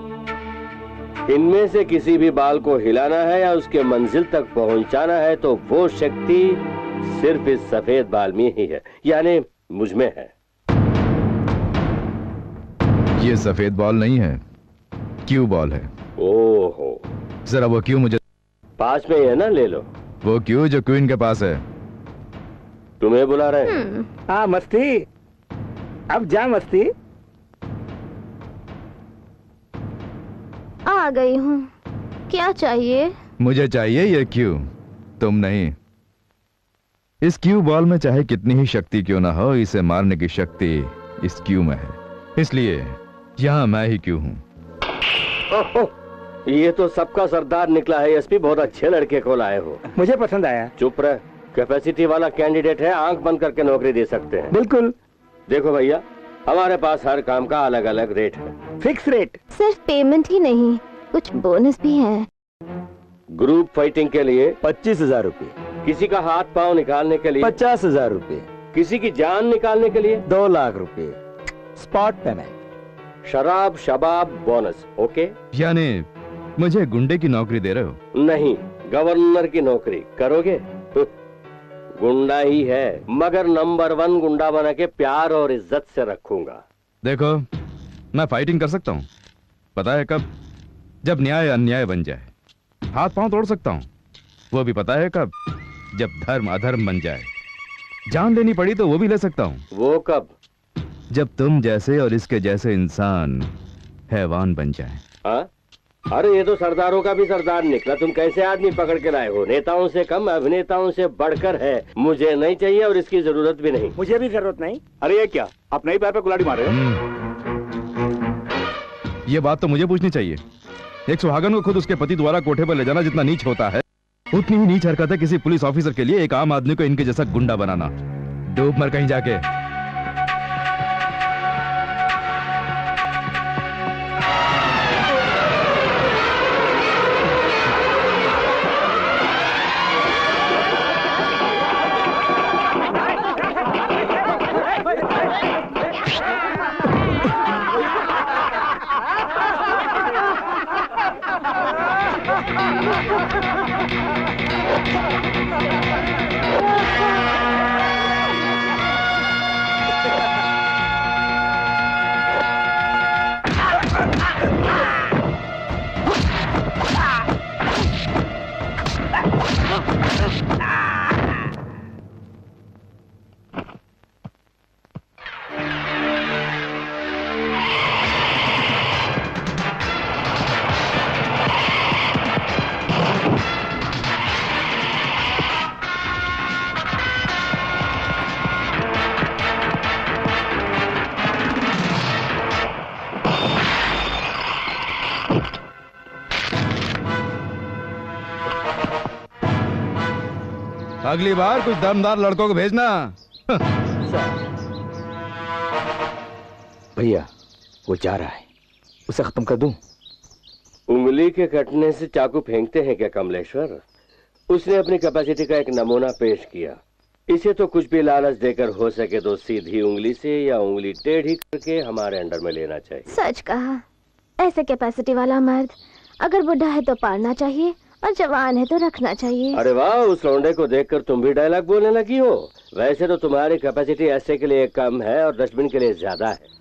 इनमें से किसी भी बाल को हिलाना है या उसके मंजिल तक पहुंचाना है तो वो शक्ति सिर्फ इस सफेद बाल में ही है, यानी मुझ में है। ये सफेद बॉल नहीं है, क्यू बॉल है। ओहो, जरा वो क्यू मुझे पास में ही है ना, ले लो। वो क्यू जो क्वीन के पास है। तुम्हें बुला रहे हैं? हाँ मस्ती, अब जा मस्ती। आ गई हूँ, क्या चाहिए? मुझे चाहिए ये क्यू, तुम नहीं। इस क्यू बॉल में चाहे कितनी ही शक्ति क्यों ना हो, इसे मारने की शक्ति इस क्यू में है, इसलिए यहां मैं ही क्यू हूं। ये तो सबका सरदार निकला है एसपी, बहुत अच्छे लड़के को लाए हो। मुझे पसंद आया। चुप रह, कैपेसिटी वाला कैंडिडेट है, आंख बंद करके नौकरी दे सकते हैं। बिल्कुल। देखो भैया, हमारे पास हर काम का अलग अलग रेट है। Fix rate. सिर्फ पेमेंट ही नहीं, कुछ बोनस भी है। ग्रुप फाइटिंग के लिए 25,000 रुपए, किसी का हाथ पांव निकालने के लिए 50,000 रुपए, किसी की जान निकालने के लिए 2 लाख रुपए, स्पॉट पेमेंट, शराब शबाब बोनस। ओके, यानी मुझे गुंडे की नौकरी दे रहे हो? नहीं, गवर्नर की नौकरी करोगे? गुंडा ही है, मगर नंबर 1 गुंडा बना के प्यार और इज्जत से रखूंगा। देखो, मैं फाइटिंग कर सकता हूँ, पता है कब? जब न्याय अन्याय बन जाए। हाथ पांव तोड़ सकता हूँ, वो भी पता है कब? जब धर्म अधर्म बन जाए। जान लेनी पड़ी तो वो भी ले सकता हूँ। वो कब? जब तुम जैसे और इसके जैसे इंसान हैवान बन जाए। हाँ? अरे ये तो सरदारों का भी सरदार निकला। तुम कैसे आदमी पकड़ के लाए हो? नेताओं से कम, अभिनेताओं से बढ़कर है। मुझे नहीं चाहिए और इसकी जरूरत भी नहीं। मुझे भी जरूरत नहीं। अरे ये क्या, आप नई पैर पे कुल्हाड़ी मार रहे हो? ये बात तो मुझे पूछनी चाहिए। एक सुहागन को खुद उसके पति द्वारा कोठे पर ले जाना जितना नीच होता है, उतनी ही नीच हरकत है किसी पुलिस ऑफिसर के लिए एक आम आदमी को इनके जैसा गुंडा बनाना। डूब मर कहीं जाके। अगली बार कुछ दमदार लड़कों को भेजना। भैया वो जा रहा है, उसे खत्म कर दूं? उंगली के कटने से चाकू फेंकते हैं क्या कमलेश्वर? उसने अपनी कैपेसिटी का एक नमूना पेश किया। इसे तो कुछ भी लालच देकर हो सके तो सीधी उंगली से या उंगली टेढ़ी करके हमारे अंडर में लेना चाहिए। सच कहा, ऐसे कैपेसिटी वाला मर्द अगर बुढ़ा है तो पालना चाहिए और जवान है तो रखना चाहिए। अरे वाह, उस लौंडे को देखकर तुम भी डायलॉग बोलने लगी हो। वैसे तो तुम्हारी कैपेसिटी ऐसे के लिए कम है और डस्टबिन के लिए ज्यादा है।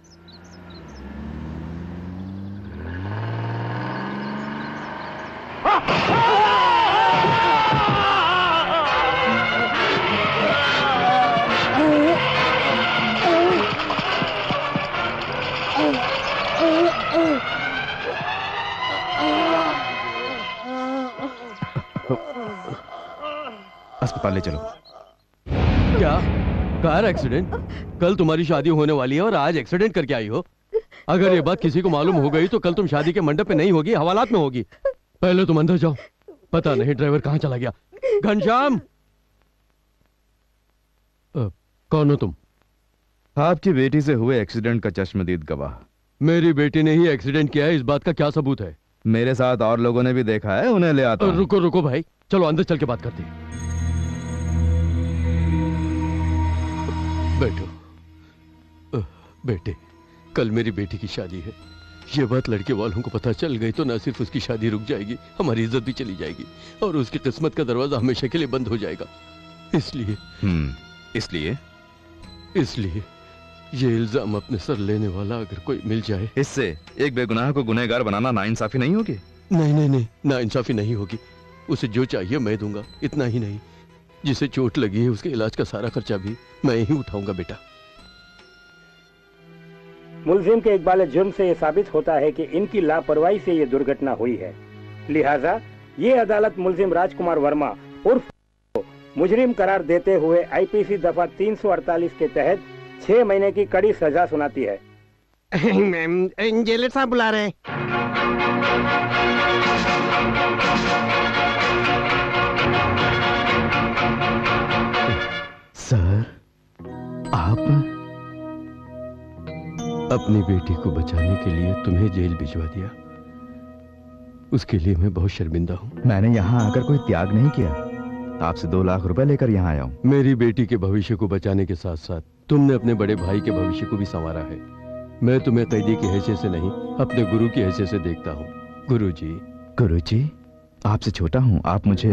अस्पताल ले चलो। क्या? Car accident? कल तुम्हारी शादी होने वाली है और आज एक्सीडेंट करके आई हो? अगर ये बात किसी को मालूम हो गई तो कल तुम शादी के मंडप पे नहीं होगी, हवालात में होगी। पहले तुम अंदर जाओ, पता नहीं ड्राइवर कहाँ चला गया। घनश्याम, कौन हो तुम? आपकी बेटी से हुए एक्सीडेंट का चश्मदीद गवाह। मेरी बेटी ने ही एक्सीडेंट किया है, इस बात का क्या सबूत है? मेरे साथ और लोगों ने भी देखा है, उन्हें ले आता हूं। रुको रुको भाई, चलो अंदर चल के बात करते हैं। बैठो। बेटे, कल मेरी बेटी की शादी है। ये बात लड़के वालों को पता चल गई तो न सिर्फ उसकी शादी रुक जाएगी, हमारी इज्जत भी चली जाएगी और उसकी किस्मत का दरवाजा हमेशा के लिए बंद हो जाएगा। इसलिए ये इल्जाम अपने सर लेने वाला अगर कोई मिल जाए, इससे एक बेगुनाह को गुनहगार बनाना नाइंसाफी नहीं होगी? नहीं, नाइंसाफी नहीं होगी। उसे जो चाहिए मैं दूंगा। इतना ही नहीं, जिसे चोट लगी है उसके इलाज का सारा खर्चा भी मैं ही उठाऊंगा। बेटा, मुलजिम के इकबाल जुर्म से यह साबित होता है कि इनकी लापरवाही से ये दुर्घटना हुई है। लिहाजा ये अदालत मुलजिम राजकुमार वर्मा उर्फ मुजरिम करार देते हुए आईपीसी दफा 348 के तहत 6 महीने की कड़ी सजा सुनाती है। जेलर साहब बुला रहे हैं। सर, आप अपनी बेटी को बचाने के लिए तुम्हें जेल भिजवा दिया, उसके लिए मैं बहुत शर्मिंदा हूँ। मैंने यहाँ आकर कोई त्याग नहीं किया, आपसे 2 लाख रुपए लेकर यहाँ आया हूँ। मेरी बेटी के भविष्य को बचाने के साथ साथ तुमने अपने बड़े भाई के भविष्य को भी संवारा है। मैं तुम्हें कैदी की हैसियत से नहीं, अपने गुरु की हैसियत से देखता हूँ। गुरुजी, आपसे छोटा हूँ, आप मुझे।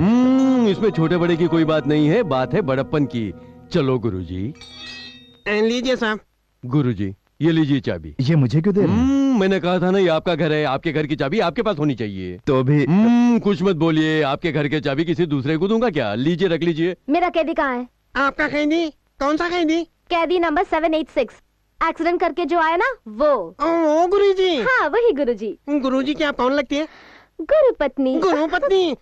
इसमें छोटे बड़े की कोई बात नहीं है, बात है बड़प्पन की। चलो गुरुजी। लीजिए साहब। गुरुजी, ये लीजिए चाबी। ये मुझे क्यों दे रहे हैं? मैंने कहा था ना, ये आपका घर है, आपके घर की चाबी आपके पास होनी चाहिए। तो भी कुछ मत बोलिए, आपके घर की चाबी किसी दूसरे को दूंगा क्या? लीजिए, रख लीजिए। मेरा कैदी कहाँ है? आपका कैदी? कौन सा कैदी? कैदी नंबर 786। एक्सीडेंट करके जो आया ना वो। ओ गुरुजी। हाँ वही गुरुजी। गुरुजी क्या कौन लगती है? गुरु पत्नी। गुरु पत्नी?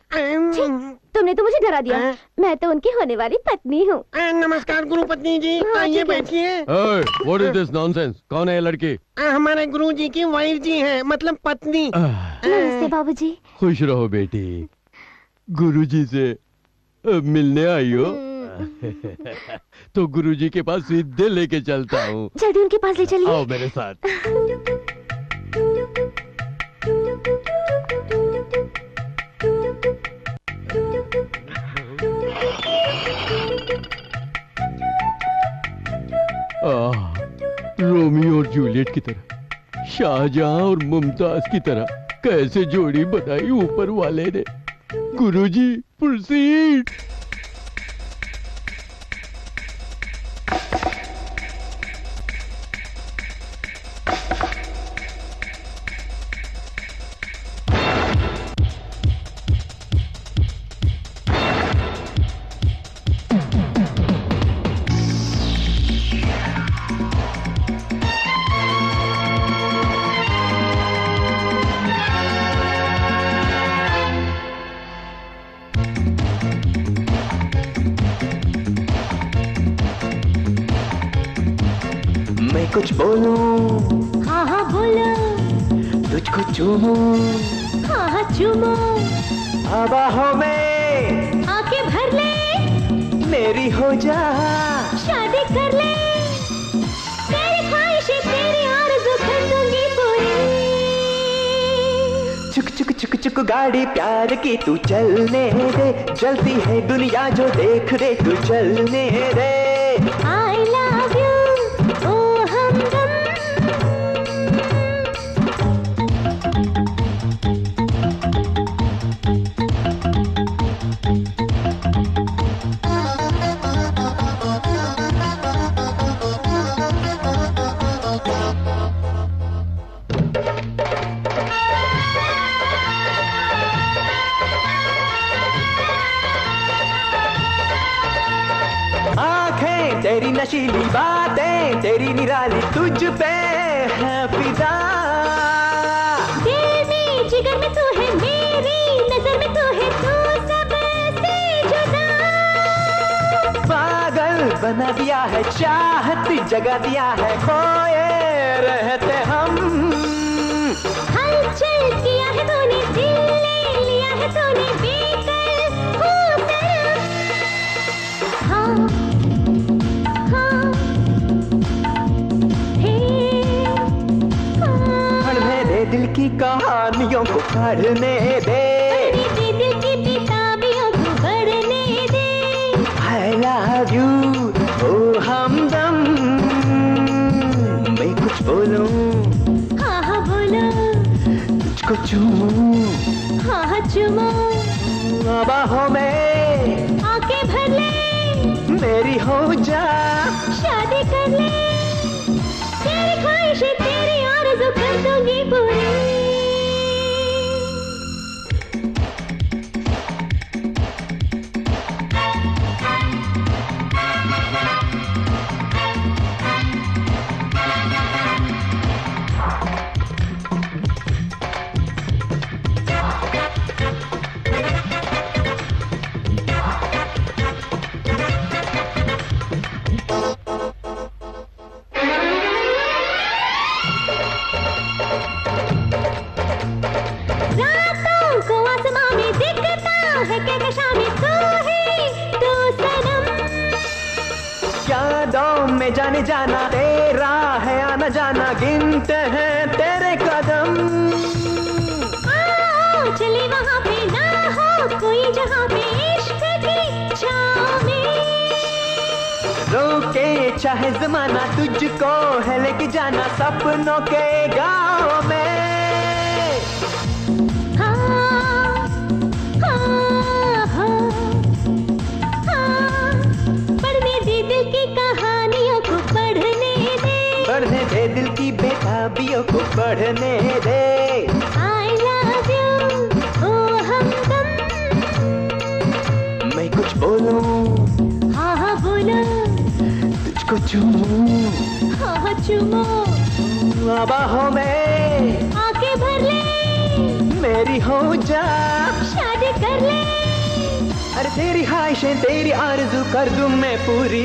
तुमने तो मुझे डरा दिया। मैं तो उनकी होने वाली पत्नी हूँ। नमस्कार गुरु पत्नी जी। आइए बैठिए। What is this nonsense? कौन है ये लड़की? हमारे गुरुजी की वाइफ जी है, मतलब पत्नी। नमस्ते बाबूजी। खुश रहो बेटी, गुरुजी से मिलने आई हो? तो गुरुजी के पास सीधे लेके चलता हूँ। जल्दी उनके पास ले चलिए। आओ मेरे साथ। रोमियो और जूलियट की तरह, शाहजहां और मुमताज की तरह कैसे जोड़ी बनाई ऊपर वाले ने। गुरुजी, प्रोसीड। कुछ बोलूं? हाँ हाँ बोलो। तुझको चूमूं? हाँ हाँ चूमो। बाहों में आंखें भर ले, मेरी हो जा, शादी कर ले, तेरी ख्वाहिशें तेरी आरज़ू कर दूंगी पूरी। चुक चुक चुक चुक गाड़ी प्यार की तू चलने दे, चलती है दुनिया जो देख रे तू चलने दे। I love you। तेरी नशीली बातें, तेरी निराली तुझ पे है फिदा। दिल में जिगर में तू है मेरी, नजर में तू है, तू सबसे जुदा। पागल बना दिया है, चाहत जगा दिया है, खोए रहते हम। हलचल किया है तूने, दिल ले लिया है तूने, बेकल हो तरफ। हाँ हाँ हे पढ़ने दे दिल की कहानियों को, पढ़ने दे दिल की किताबियों को पढ़ने दे। I love you, ओ हमदम। मैं कुछ बोलूं, हाँ हाँ बोलो, तुझको चूमूं, हाँ हाँ चुमो, बाहों में आके भर ले, मेरी हो जा, शादी कर ले। तेरी ख्वाहिशें तेरी आरज़ू कर दूंगी पूरी। में जाने जाना, तेरा है आना जाना, गिनते हैं तेरे कदम। आओ चले वहाँ पे, ना हो कोई जहाँ पे, इश्क की छाँव में। रोके चाहे जमाना, तुझको है लेके जाना, सपनों के गाँव में। पढ़ने दे दिल की बेताबियों को, पढ़ने दे। I love you, ओ हमदम। मैं कुछ बोलूं, हाँ हाँ बोलो, तुझको चूमूं, हाँ हाँ चुमो, बाहों में आके भर ले, मेरी हो जा, शादी कर ले। अरे तेरी ख्वाहिशें तेरी आरज़ू कर दूं मैं पूरी।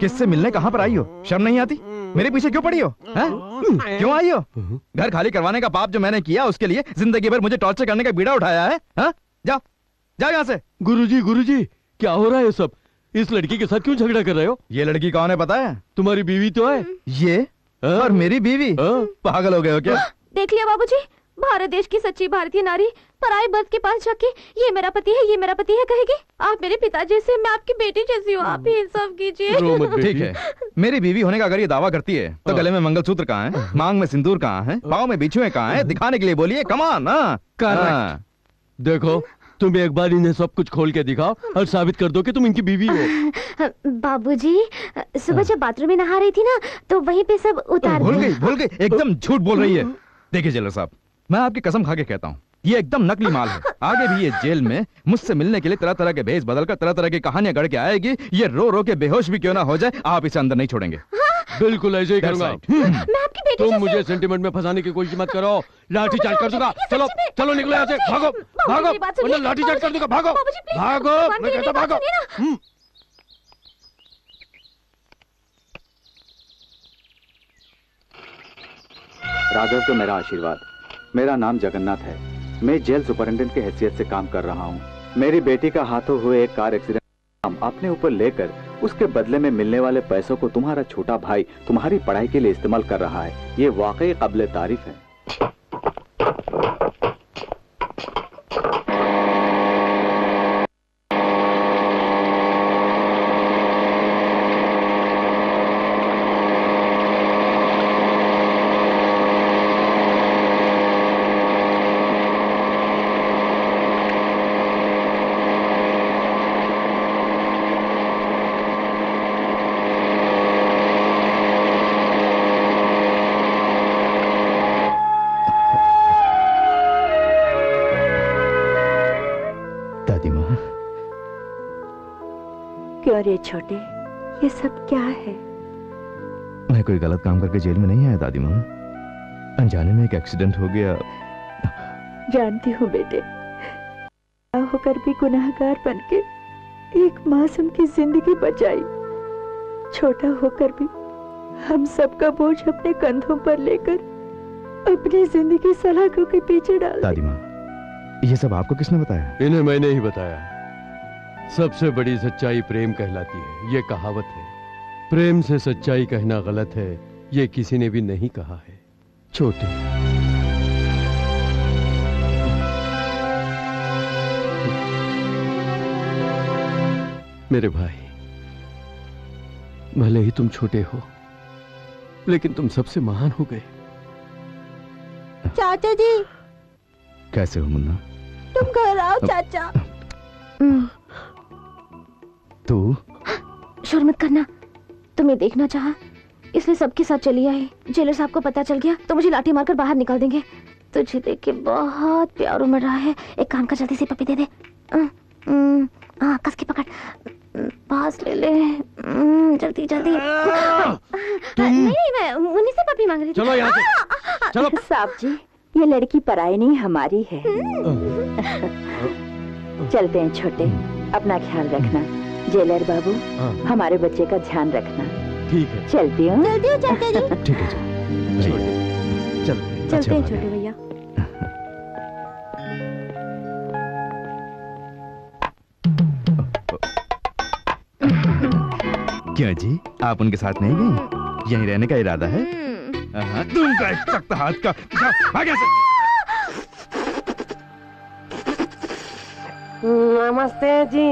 किससे मिलने कहाँ पर आई हो? शर्म नहीं आती? मेरे पीछे क्यों पड़ी हो? क्यों आई हो? घर खाली करवाने का पाप जो मैंने किया, उसके लिए जिंदगी भर मुझे टॉर्चर करने का बीड़ा उठाया है? जाओ जाओ यहाँ से। गुरुजी क्या हो रहा है सब? इस लड़की के साथ क्यों झगड़ा कर रहे हो? ये लड़की कौन है पता है? तुम्हारी बीवी तो है। ये और मेरी बीवी? पागल हो गए हो क्या? देख लिया बाबूजी, भारत देश की सच्ची भारतीय नारी पराए मर्द के पास जाके ये मेरा पति है, ये मेरा पति है कहेगी। आप मेरे पिता जैसे, मैं आपकी बेटी जैसी हूँ, आप ही इंसाफ कीजिए। ठीक है, मेरी बीवी होने का अगर ये दावा करती है तो गले में मंगलसूत्र कहाँ है, मांग में सिंदूर कहाँ है, पाँव में बिछुए कहाँ है, दिखाने के लिए बोलिए। कमान। देखो तुम एक बार इन्हें सब कुछ खोल के दिखाओ और साबित कर दो कि तुम इनकी बीवी हो। बाबूजी, सुबह जब बाथरूम में नहा रही थी ना, तो वहीं पे सब उतार भूल गई, एकदम झूठ बोल रही है। देखिए जेलर साहब, मैं आपकी कसम खा के कहता हूँ, ये एकदम नकली माल है। आगे भी ये जेल में मुझसे मिलने के लिए तरह तरह के भेष बदलकर तरह तरह की कहानियां गढ़ के आएगी। ये रो रो के बेहोश भी क्यों ना हो जाए, आप इसे अंदर नहीं छोड़ेंगे। बिल्कुल ऐसे ही करूंगा। मैं आपकी बेटी तुम मुझे सेंटिमेंट में फंसाने की कोशिश मत करो, लाठी चार्ज कर दूंगा। चलो चलो निकलो यहाँ से, भागो भागो, वरना लाठी चार्ज कर दूंगा। भागो भागो, मैं कहता भागो। राघव को मेरा आशीर्वाद। मेरा नाम जगन्नाथ है। मैं जेल सुपरिटेंडेंट की हैसियत से काम कर रहा हूँ। मेरी बेटी का हाथों हुए एक कार एक्सीडेंट अपने ऊपर लेकर उसके बदले में मिलने वाले पैसों को तुम्हारा छोटा भाई तुम्हारी पढ़ाई के लिए इस्तेमाल कर रहा है। ये वाकई काबिल तारीफ है। क्यों रे छोटे, ये सब क्या है? मैं कोई गलत काम करके जेल में नहीं आया दादी माँ। अनजाने में एक एक्सीडेंट हो गया। जानती हूँ बेटे, होकर भी गुनाहगार बनके एक मासूम की जिंदगी बचाई। छोटा होकर भी हम सबका बोझ अपने कंधों पर लेकर अपनी जिंदगी सलाखों के पीछे डाल। दादी माँ, ये सब आपको किसने बताया? इन्हें मैंने ही बताया। सबसे बड़ी सच्चाई प्रेम कहलाती है, ये कहावत है। प्रेम से सच्चाई कहना गलत है, ये किसी ने भी नहीं कहा है। छोटे मेरे भाई, भले ही तुम छोटे हो, लेकिन तुम सबसे महान हो गए। चाचा जी, कैसे हो मुन्ना? तुम घर आओ चाचा। तू शोर मत करना। तुम्हें देखना चाहा, इसलिए सबके साथ चली आई। जेलर साहब को पता चल गया तो मुझे लाठी मारकर बाहर निकाल देंगे। तुझे देख के बहुत प्यार उमड़ रहा है। एक काम कर, जल्दी से पपी दे दे। हाँ, कस के पकड़, पास ले ले। जल्दी जल्दी। नहीं, मैं उन्हीं से पपी मांग रही थी। चलो यहाँ से, चलो। साहब जी, ये लड़की पराई नहीं हमारी है। चलते हैं छोटे, अपना ख्याल रखना। जेलर बाबू, हमारे बच्चे का ध्यान रखना। ठीक है, चलती हूँ। जल्दी हो चाचा जी। ठीक है, चलते हैं छोटे भैया। क्यों जी, आप उनके साथ नहीं गई? यहीं रहने का इरादा है? तुमका एक सख्त हाथ का आगे से। नमस्ते जी।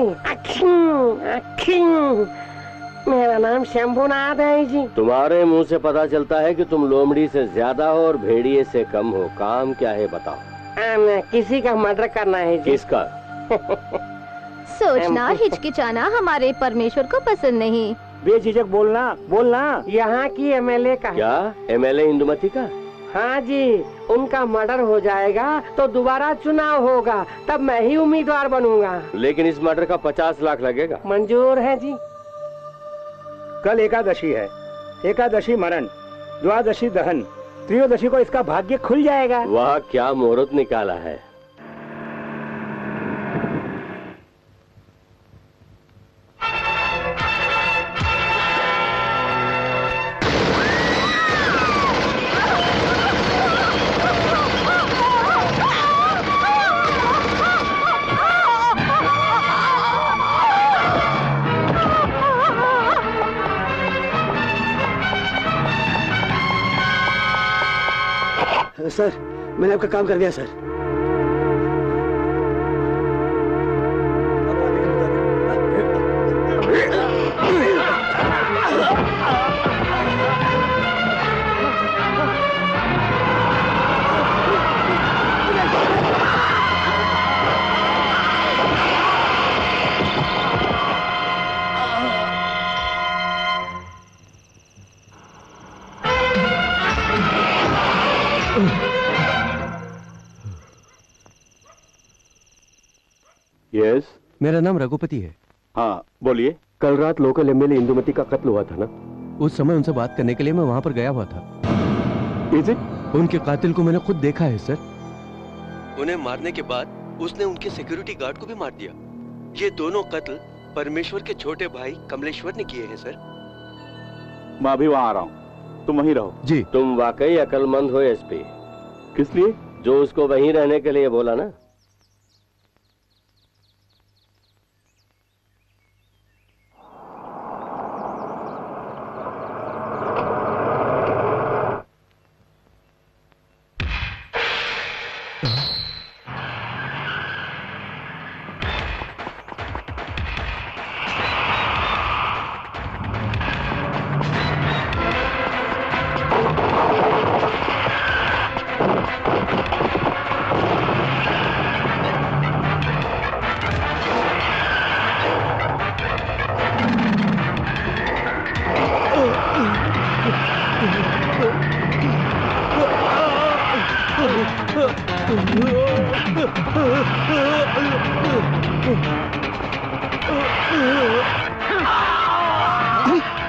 मेरा नाम शंभुनाथ है जी। तुम्हारे मुंह से पता चलता है कि तुम लोमड़ी से ज्यादा हो और भेड़िए से कम हो। काम क्या है बताओ? किसी का मर्डर करना है जी। किसका? सोचना, हिचकिचाना हमारे परमेश्वर को पसंद नहीं। बेझिझक बोलना, बोलना। यहाँ की एमएलए का। क्या एमएलए इंदुमती का? हाँ जी, उनका मर्डर हो जाएगा तो दोबारा चुनाव होगा, तब मैं ही उम्मीदवार बनूंगा। लेकिन इस मर्डर का 50 लाख लगेगा। मंजूर है जी। कल एकादशी है। एकादशी मरण, द्वादशी दहन, त्रयोदशी को इसका भाग्य खुल जाएगा। वह क्या मुहूर्त निकाला है। सर, मैंने आपका काम कर दिया सर। यस, मेरा नाम रघुपति है। हाँ बोलिए। कल रात लोकल एमएलए इंदुमती का कत्ल हुआ था ना, उस समय उनसे बात करने के लिए मैं वहां पर गया हुआ था। Is it? उनके कातिल को मैंने खुद देखा है सर। उन्हें मारने के बाद उसने उनके सिक्योरिटी गार्ड को भी मार दिया। ये दोनों कत्ल परमेश्वर के छोटे भाई कमलेश्वर ने किए हैं सर। मैं अभी वहां आ रहा हूँ, तुम वहीं रहो। जी। तुम वाकई अकलमंद हो एसपी। किस लिए? जो उसको वहीं रहने के लिए बोला ना।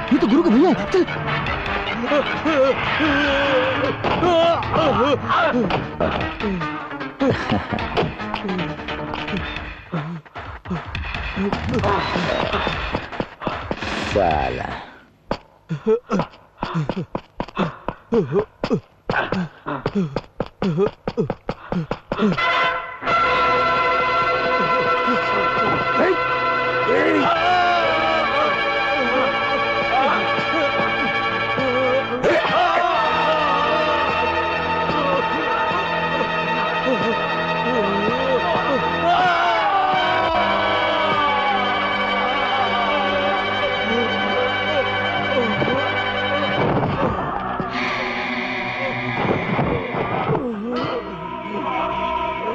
ये तो गुरु का भैया है। चल। साला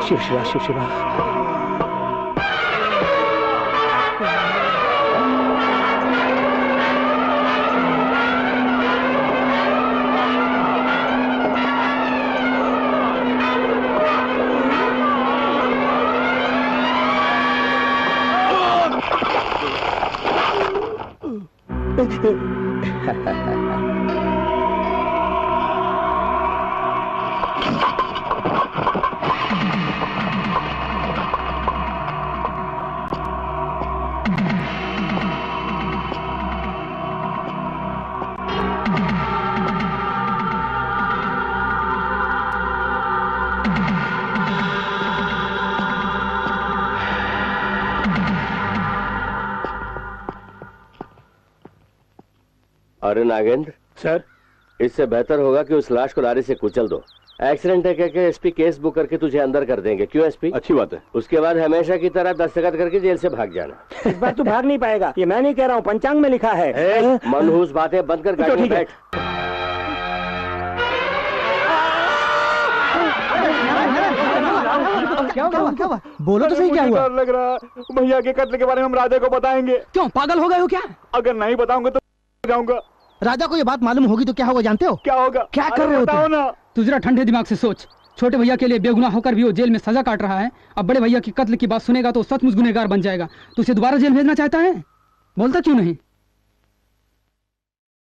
शिव शिवा शिव शिवा। अरे नागेंद्र सर, इससे बेहतर होगा कि उस लाश को लारी से कुचल दो। एक्सीडेंट है कहकर एसपी केस बुक करके तुझे अंदर कर देंगे। क्यों एसपी? अच्छी बात है। उसके बाद हमेशा की तरह दस्तखत करके जेल से भाग जाना। इस बार तू भाग नहीं पाएगा, ये मैं नहीं कह रहा हूँ, पंचांग में लिखा है। मनहूस बातें बंद कर गाड़ी में बैठ। क्या हुआ? बोलो तो सही, क्या हुआ? डर लग रहा, भैया के कत्ल के बारे में हम राजा को बताएंगे। क्यों, पागल हो गए हो क्या? अगर नहीं बताऊंगा तो जाऊंगा। राजा को ये बात मालूम होगी तो क्या होगा जानते हो? क्या होगा? क्या कर रहे हो? बताओ ना। तू जरा ठंडे दिमाग से सोच। छोटे भैया के लिए बेगुनाह होकर भी वो जेल में सजा काट रहा है। अब बड़े भैया की कत्ल की बात सुनेगा तो सचमुच गुनहगार बन जाएगा। तो उसे दोबारा जेल भेजना चाहता है? बोलता क्यों नहीं?